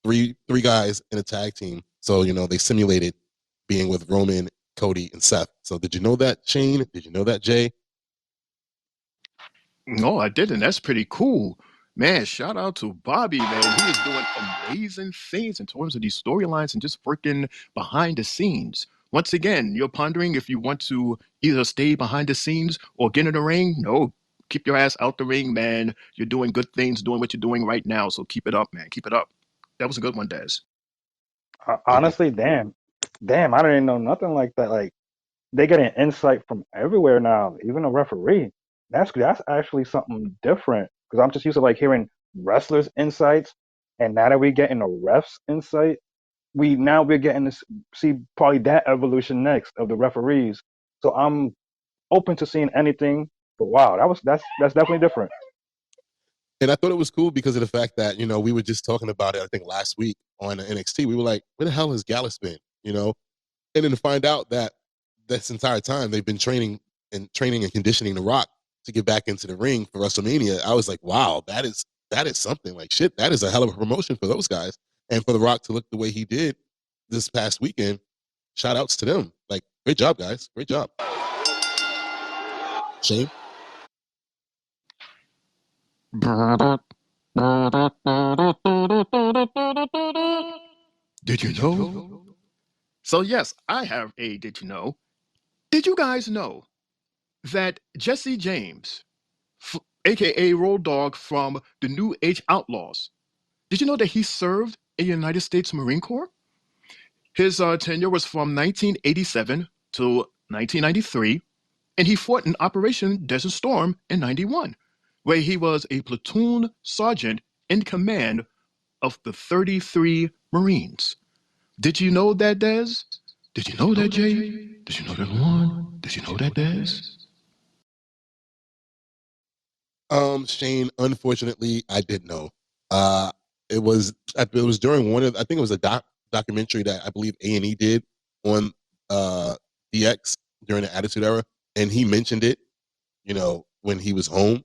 three guys in a tag team? So, they simulated being with Roman, Cody, and Seth. So did you know that, Shane? Did you know that, Jay? No, I didn't. That's pretty cool. Man, shout out to Bobby, man. He is doing amazing things in terms of these storylines and just working behind the scenes. Once again, you're pondering if you want to either stay behind the scenes or get in the ring. No, keep your ass out the ring, man. You're doing good things, doing what you're doing right now. So keep it up, man. Keep it up. That was a good one, Des. Honestly, damn, I didn't know nothing like that. Like they get an insight from everywhere now, even a referee. That's actually something different because I'm just used to like hearing wrestlers' insights, and now that we're getting a ref's insight, we're getting to see probably that evolution next of the referees. So I'm open to seeing anything. But wow, that's definitely different. And I thought it was cool because of the fact that, we were just talking about it, I think, last week on NXT. We were like, where the hell has Gallus been? And then to find out that this entire time they've been training and conditioning The Rock to get back into the ring for WrestleMania, I was like, wow, that is something. Like, shit, that is a hell of a promotion for those guys. And for The Rock to look the way he did this past weekend, shout outs to them. Like, great job, guys. Great job. Shane? Did you know? So yes, I have a did you know? Did you guys know that Jesse James, aka Road Dogg from the New Age Outlaws, did you know that he served in the United States Marine Corps? His tenure was from 1987 to 1993, and he fought in Operation Desert Storm in 91, where he was a platoon sergeant in command of the 33 Marines. Did you know that, Des? Did you know that, Jay? Did you know that, Juan? Did you know that, Des? Shane, unfortunately, I didn't know. It was during one of, I think it was a documentary that I believe A&E did on DX during the Attitude Era, and he mentioned it. When he was home,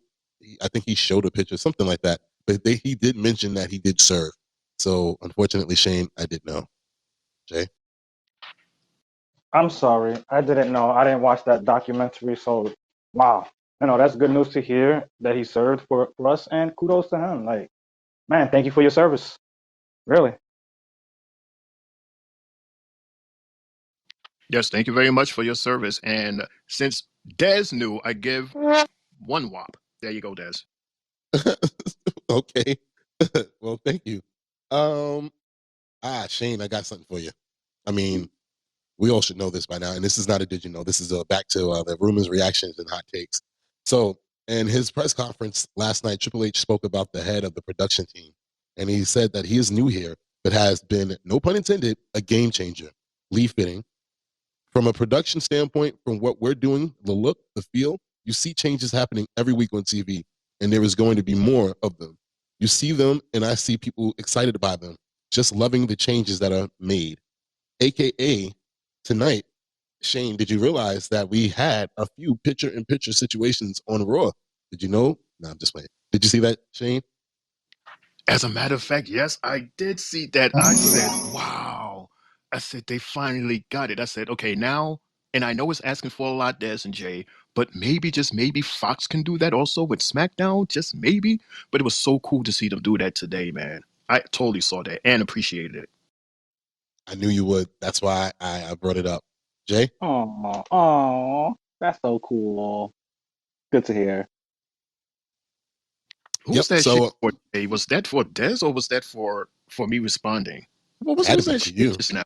I think he showed a picture, something like that. But he did mention that he did serve. So unfortunately, Shane, I didn't know. Jay? I'm sorry, I didn't know. I didn't watch that documentary. So wow, that's good news to hear that he served for us, and kudos to him. Like, man, thank you for your service. Really. Yes, thank you very much for your service. And since Des knew, I give one whop. There you go, Des. Okay. Well, thank you. Shane, I got something for you. I mean, we all should know this by now, and this is not a did you know. This is back to the rumors, reactions, and hot takes. So, in his press conference last night, Triple H spoke about the head of the production team, and he said that he is new here, but has been, no pun intended, a game changer. Lee Fitting. From a production standpoint, from what we're doing, the look, the feel, you see changes happening every week on TV, and there is going to be more of them. You see them, and I see people excited by them, just loving the changes that are made. AKA, tonight, Shane, did you realize that we had a few picture-in-picture situations on Raw? Did you know? No, I'm just playing. Did you see that, Shane? As a matter of fact, yes, I did see that. I said, wow. I said, they finally got it. I said, okay, now, and I know it's asking for a lot, Des and Jay, but maybe, just maybe, Fox can do that also with SmackDown, just maybe. But it was so cool to see them do that today, man. I totally saw that and appreciated it. I knew you would. That's why I brought it up. Jay? Oh, that's so cool. Good to hear. Who Yep. was that shit So for today? Was that for Des or was that for me responding? What it was, had what to was be that for shit you. just now?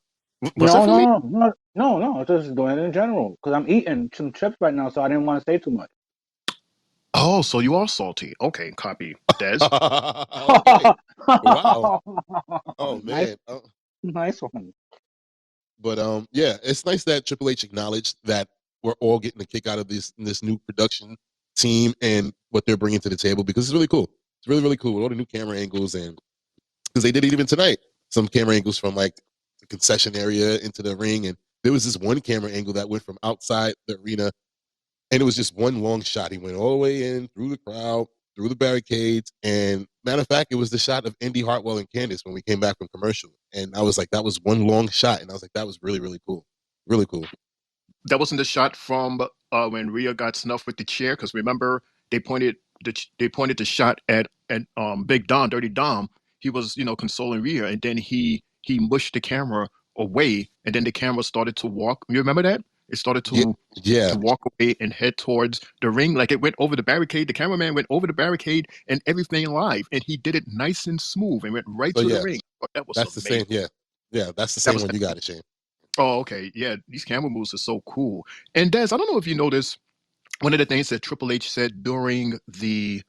Was that No, for me? no, no, no, no. Just doing it in general because I'm eating some chips right now, so I didn't want to say too much. Oh, so you are salty. Okay, copy. Des? Okay. Wow. Oh Nice, man. nice one. But yeah, it's nice that Triple H acknowledged that we're all getting a kick out of this new production team and what they're bringing to the table because it's really cool. It's really really cool with all the new camera angles and because they did it even tonight. Some camera angles from like the concession area into the ring, and there was this one camera angle that went from outside the arena, and it was just one long shot. He went all the way in through the crowd, through the barricades, and matter of fact, it was the shot of Indy Hartwell and Candice when we came back from commercial, and I was like, that was one long shot, and I was like, that was really really cool, really cool. That wasn't the shot from when Rhea got snuffed with the chair. Because remember, they pointed the shot at Big Dom, Dirty Dom. He was consoling Rhea, and then he mushed the camera away, and then the camera started to walk. You remember that? It started Yeah, yeah. to walk away and head towards the ring, like it went over the barricade. The cameraman went over the barricade and everything live, and he did it nice and smooth and went right So to the yeah, ring. Oh, that was that's the same. amazing. Yeah, yeah, that's the That same was one. You got it, Shane. Oh, okay. Yeah, these camera moves are so cool. And Des, I don't know if you noticed one of the things that Triple H said during it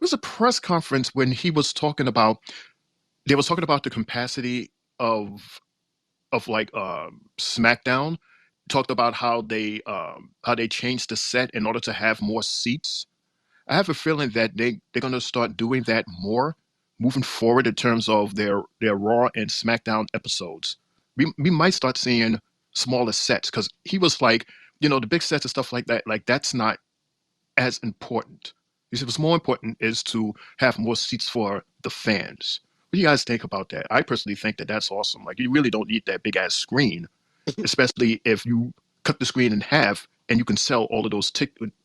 was a press conference when he was talking about they was talking about the capacity of like SmackDown. Talked about how they changed the set in order to have more seats. I have a feeling that they're gonna start doing that more moving forward in terms of their Raw and SmackDown episodes. We might start seeing smaller sets because he was like, the big sets and stuff like that. Like that's not as important. He said what's more important is to have more seats for the fans. What do you guys think about that? I personally think that that's awesome. Like you really don't need that big ass screen, especially if you cut the screen in half and you can sell all of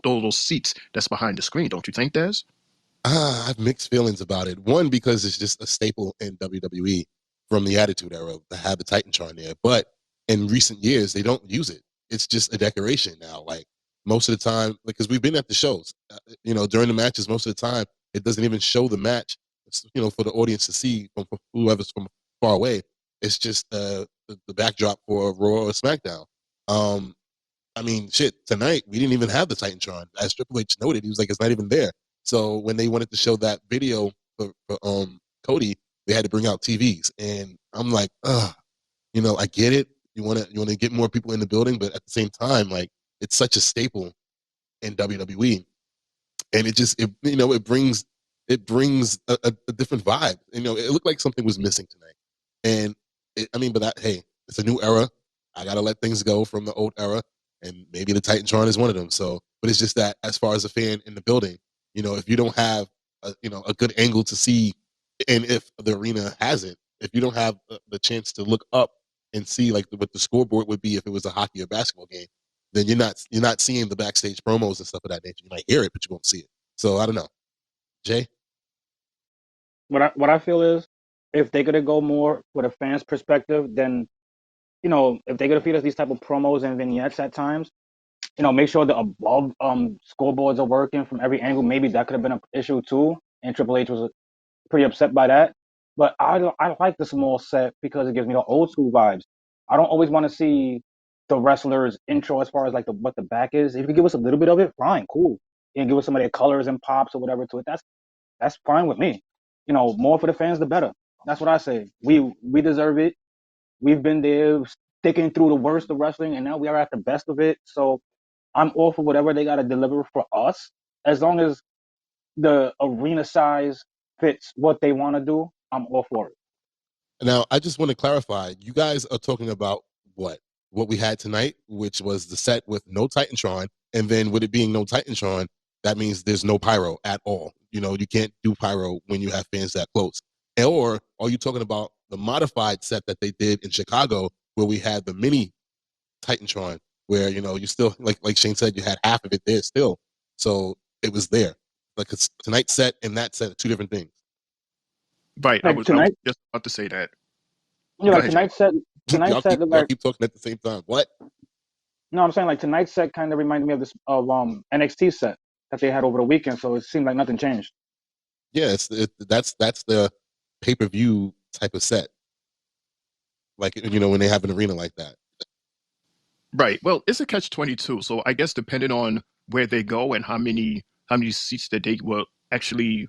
all of those seats that's behind the screen. Don't you think, Des? I have mixed feelings about it. One, because it's just a staple in WWE from the Attitude Era to have the Titantron there. But in recent years, they don't use it. It's just a decoration now. Like most of the time, because we've been at the shows, during the matches, most of the time, it doesn't even show the match, for the audience to see from whoever's from far away. It's just the backdrop for Raw or SmackDown. Um, I mean, shit, tonight we didn't even have the Titantron. As Triple H noted, he was like, it's not even there. So when they wanted to show that video for Cody, they had to bring out TVs. And I'm like, I get it. You wanna get more people in the building, but at the same time, like it's such a staple in WWE. And it brings a different vibe. It looked like something was missing tonight. And hey, it's a new era. I gotta let things go from the old era, and maybe the Titantron is one of them. So, but it's just that as far as a fan in the building, if you don't have a good angle to see, and if the arena has it, if you don't have the chance to look up and see like what the scoreboard would be if it was a hockey or basketball game, then you're not seeing the backstage promos and stuff of that nature. You might hear it, but you won't see it. So I don't know, Jay. What I feel is if they're gonna go more with a fan's perspective, then if they're gonna feed us these type of promos and vignettes at times, make sure the above scoreboards are working from every angle. Maybe that could have been an issue too, and Triple H was pretty upset by that. But I like the small set because it gives me the old school vibes. I don't always want to see the wrestlers intro as far as like what the back is. If you give us a little bit of it, fine, cool. And give us some of their colors and pops or whatever to it. That's fine with me. More for the fans, the better. That's what I say. We deserve it. We've been there sticking through the worst of wrestling, and now we are at the best of it. So I'm all for whatever they got to deliver for us, as long as the arena size fits what they want to do. I'm all for it. Now I just want to clarify. You guys are talking about what? what we had tonight, which was the set with no Titantron, and then with it being no Titantron, that means there's no pyro at all. You can't do pyro when you have fans that close. Or are you talking about the modified set that they did in Chicago, where we had the mini Titantron, where you still like Shane said, you had half of it there still, so it was there. Like tonight's set and that set are two different things. Right. I Like was tonight, just about to say that. yeah, Go like ahead, Jay. tonight's set looked Y'all like. keep talking at the same time. What? No, I'm saying like tonight's set kind of reminded me of this of NXT set that they had over the weekend. So it seemed like nothing changed. Yeah, that's the pay-per-view type of set. Like when they have an arena like that. Right. Well, it's a catch-22. So I guess depending on where they go and how many seats that they will actually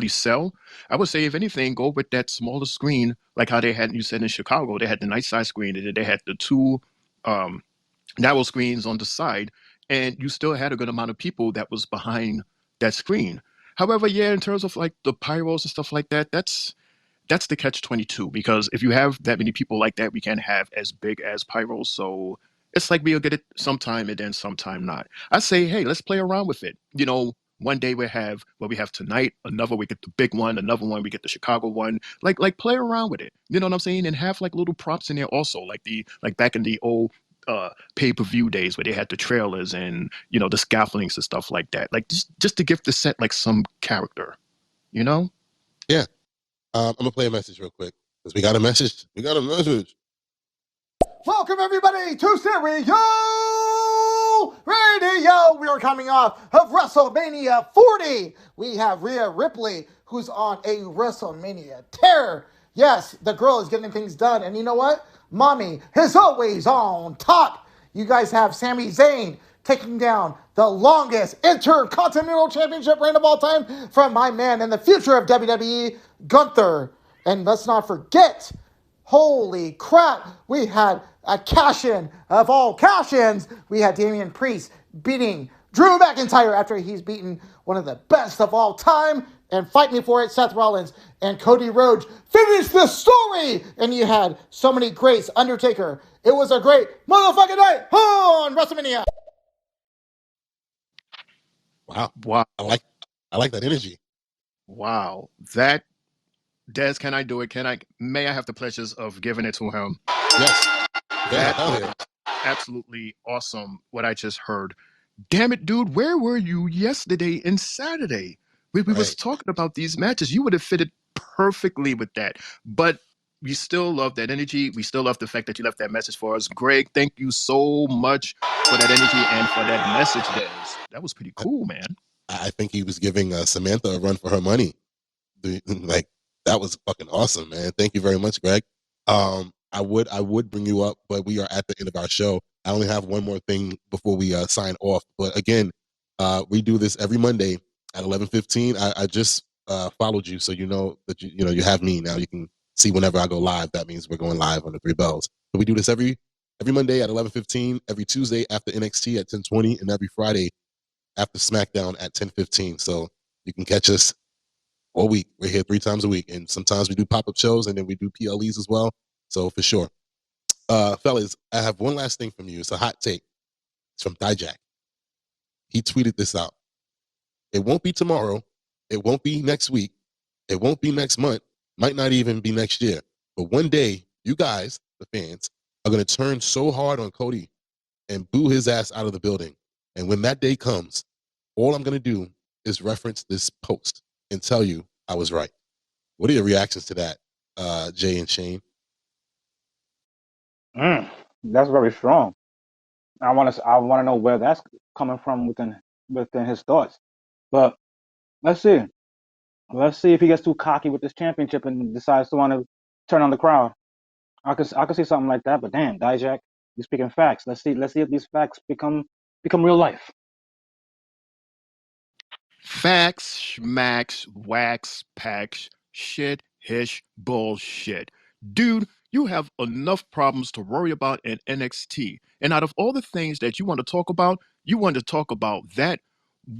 sell, I would say if anything, go with that smaller screen, like how they had, you said in Chicago, they had the night side screen, and then they had the two narrow screens on the side, and you still had a good amount of people that was behind that screen. However, yeah, in terms of like the pyros and stuff like that, that's the catch-22, because if you have that many people like that, we can't have as big as pyros. So it's like we'll get it sometime and then sometime not. I say, hey, let's play around with it. One day we have what we have tonight, another we get the big one, another one we get the Chicago one. Like play around with it. You know what I'm saying? And have like little props in there also, like back in the old pay-per-view days where they had the trailers and the scaffoldings and stuff like that. Like just to give the set like some character, you know? Yeah. I'm gonna play a message real quick because we got a message. Welcome everybody to Stereo Radio. We are coming off of WrestleMania 40. We have Rhea Ripley, who's on a WrestleMania tear. Yes, the girl is getting things done. And you know what? Mommy is always on top. You guys have Sami Zayn taking down the longest Intercontinental Championship reign of all time from my man in the future of WWE, Gunther. And let's not forget, holy crap, we had a cash-in of all cash-ins. We had Damian Priest beating Drew McIntyre after he's beaten one of the best of all time. And fight me for it, Seth Rollins and Cody Rhodes finished the story. And you had so many greats. Undertaker. It was a great motherfucking night on WrestleMania. Wow. I like that energy. Wow. That, Des, can I do it? May I have the pleasures of giving it to him? Yes. That was absolutely awesome, what I just heard. Damn it, dude, where were you yesterday and Saturday? We was talking about these matches. You would have fitted perfectly with that. But we still love that energy. We still love the fact that you left that message for us. Greg, thank you so much for that energy and for that message, Des. That was pretty cool, man. I think he was giving Samantha a run for her money. Like, that was fucking awesome, man. Thank you very much, Greg. I would bring you up, but we are at the end of our show. I only have one more thing before we sign off. But again, we do this every Monday at 11:15. I just followed you, so you know that you have me now. You can see whenever I go live. That means we're going live on the Three Bells. So we do this every Monday at 11:15, every Tuesday after NXT at 10:20, and every Friday after SmackDown at 10:15. So you can catch us all week. We're here 3 times a week, and sometimes we do pop-up shows, and then we do PLEs as well. So for sure. Fellas, I have one last thing from you. It's a hot take. It's from Dijak. He tweeted this out. It won't be tomorrow. It won't be next week. It won't be next month. Might not even be next year. But one day, you guys, the fans, are going to turn so hard on Cody and boo his ass out of the building. And when that day comes, all I'm going to do is reference this post and tell you I was right. What are your reactions to that, Jay and Shane? That's very strong. I want to know where that's coming from within his thoughts. But let's see. Let's see if he gets too cocky with this championship and decides to want to turn on the crowd. I could see something like that. But damn, Dijak, you're speaking facts. Let's see if these facts become real life. Facts, schmacks, wax, packs, shit, hish, bullshit. Dude, you have enough problems to worry about in NXT. And out of all the things that you want to talk about, you want to talk about that.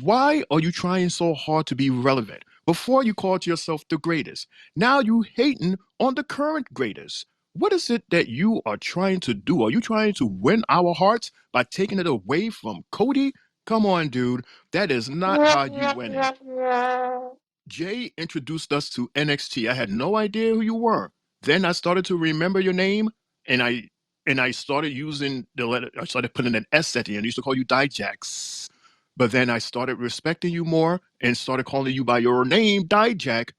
Why are you trying so hard to be relevant? Before you called yourself the greatest. Now you hating on the current greatest. What is it that you are trying to do? Are you trying to win our hearts by taking it away from Cody? Come on, dude. That is not how you win it. Jay introduced us to NXT. I had no idea who you were. Then I started to remember your name, and I started using the letter. I started putting an S at the end. I used to call you Dijax. But then I started respecting you more and started calling you by your name, Dijak.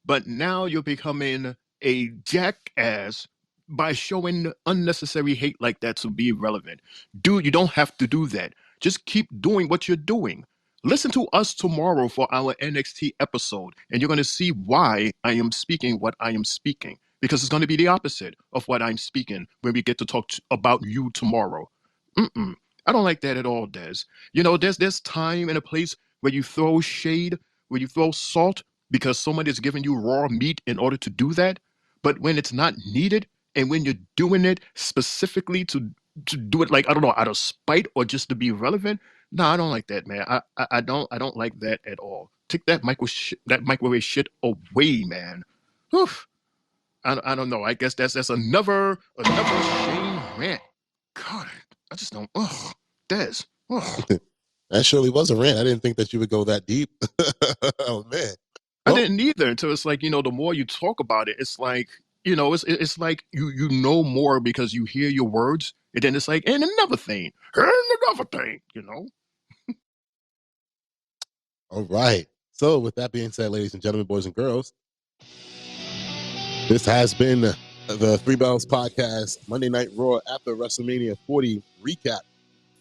But now you're becoming a jackass by showing unnecessary hate like that to be relevant. Dude, you don't have to do that. Just keep doing what you're doing. Listen to us tomorrow for our NXT episode, and you're going to see why I am speaking what I am speaking. Because it's going to be the opposite of what I'm speaking when we get to talk about you tomorrow. I don't like that at all, Des. You know, there's time and a place where you throw shade, where you throw salt, because someone is giving you raw meat in order to do that. But when it's not needed, and when you're doing it specifically to do it, like, I don't know, out of spite or just to be relevant, no, I don't like that, man. I don't like that at all. Take that microwave shit away, man. Oof. I don't know. I guess that's another Shane rant. God, I just don't. Ugh, Des. Ugh. That surely was a rant. I didn't think that you would go that deep. Oh man. I didn't either until it's like, the more you talk about it, it's like, it's like you know more because you hear your words, and then it's like, and another thing, All right. So with that being said, ladies and gentlemen, boys and girls, this has been the Three Bells Podcast Monday Night Raw after WrestleMania 40 recap.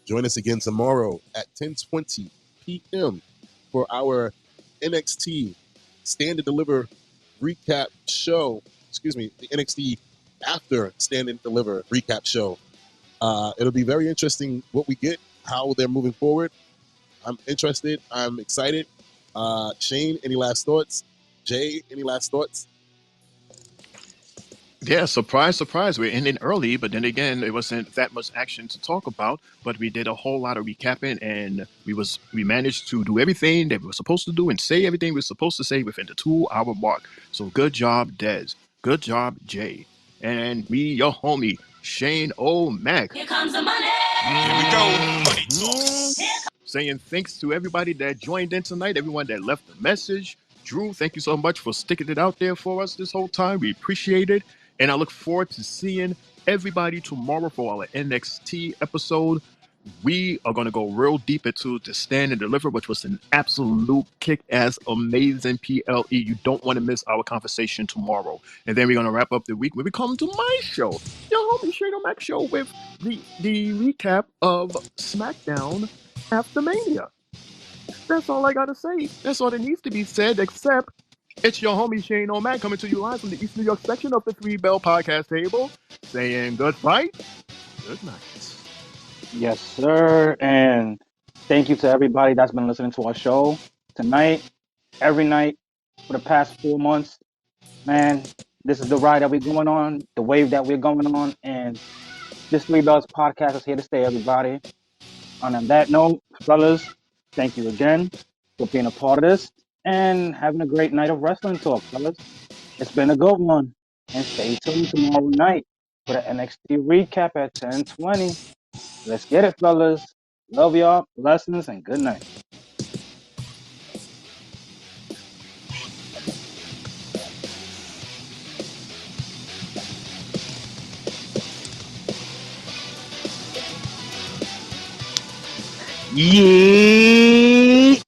Join us again tomorrow at 10:20 p.m. for our NXT Stand and Deliver recap show. Excuse me, the NXT after Stand and Deliver recap show. It'll be very interesting what we get, how they're moving forward. I'm interested. I'm excited. Shane, any last thoughts? Jay, any last thoughts? Yeah, surprise, surprise. We're ending early, but then again, it wasn't that much action to talk about. But we did a whole lot of recapping, and we managed to do everything that we were supposed to do and say everything we were supposed to say within the 2-hour mark. So good job, Des. Good job, Jay. And me, your homie, Shane O'Mac. Here comes the money. Here we go. Money talk. Saying thanks to everybody that joined in tonight, everyone that left a message. Drew, thank you so much for sticking it out there for us this whole time. We appreciate it. And I look forward to seeing everybody tomorrow for our NXT episode. We are going to go real deep into the Stand and Deliver, which was an absolute kick-ass, amazing PLE. You don't want to miss our conversation tomorrow. And then we're going to wrap up the week when we come to my show, your homie Shane O'Mac show, with the recap of SmackDown after Mania. That's all I got to say. That's all that needs to be said, except it's your homie Shane O'Mac coming to you live from the East New York section of the Three Bell Podcast table, saying good fight, good night. Yes, sir. And thank you to everybody that's been listening to our show tonight, every night for the past 4 months. Man, this is the ride that we're going on, the wave that we're going on, and this Three Bells podcast is here to stay, everybody. And on that note, fellas, thank you again for being a part of this and having a great night of wrestling talk, fellas. It's been a good one. And stay tuned tomorrow night for the NXT recap at 10:20. Let's get it, fellas. Love y'all. Blessings and good night. Yeah.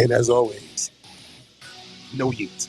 And as always, no yeet.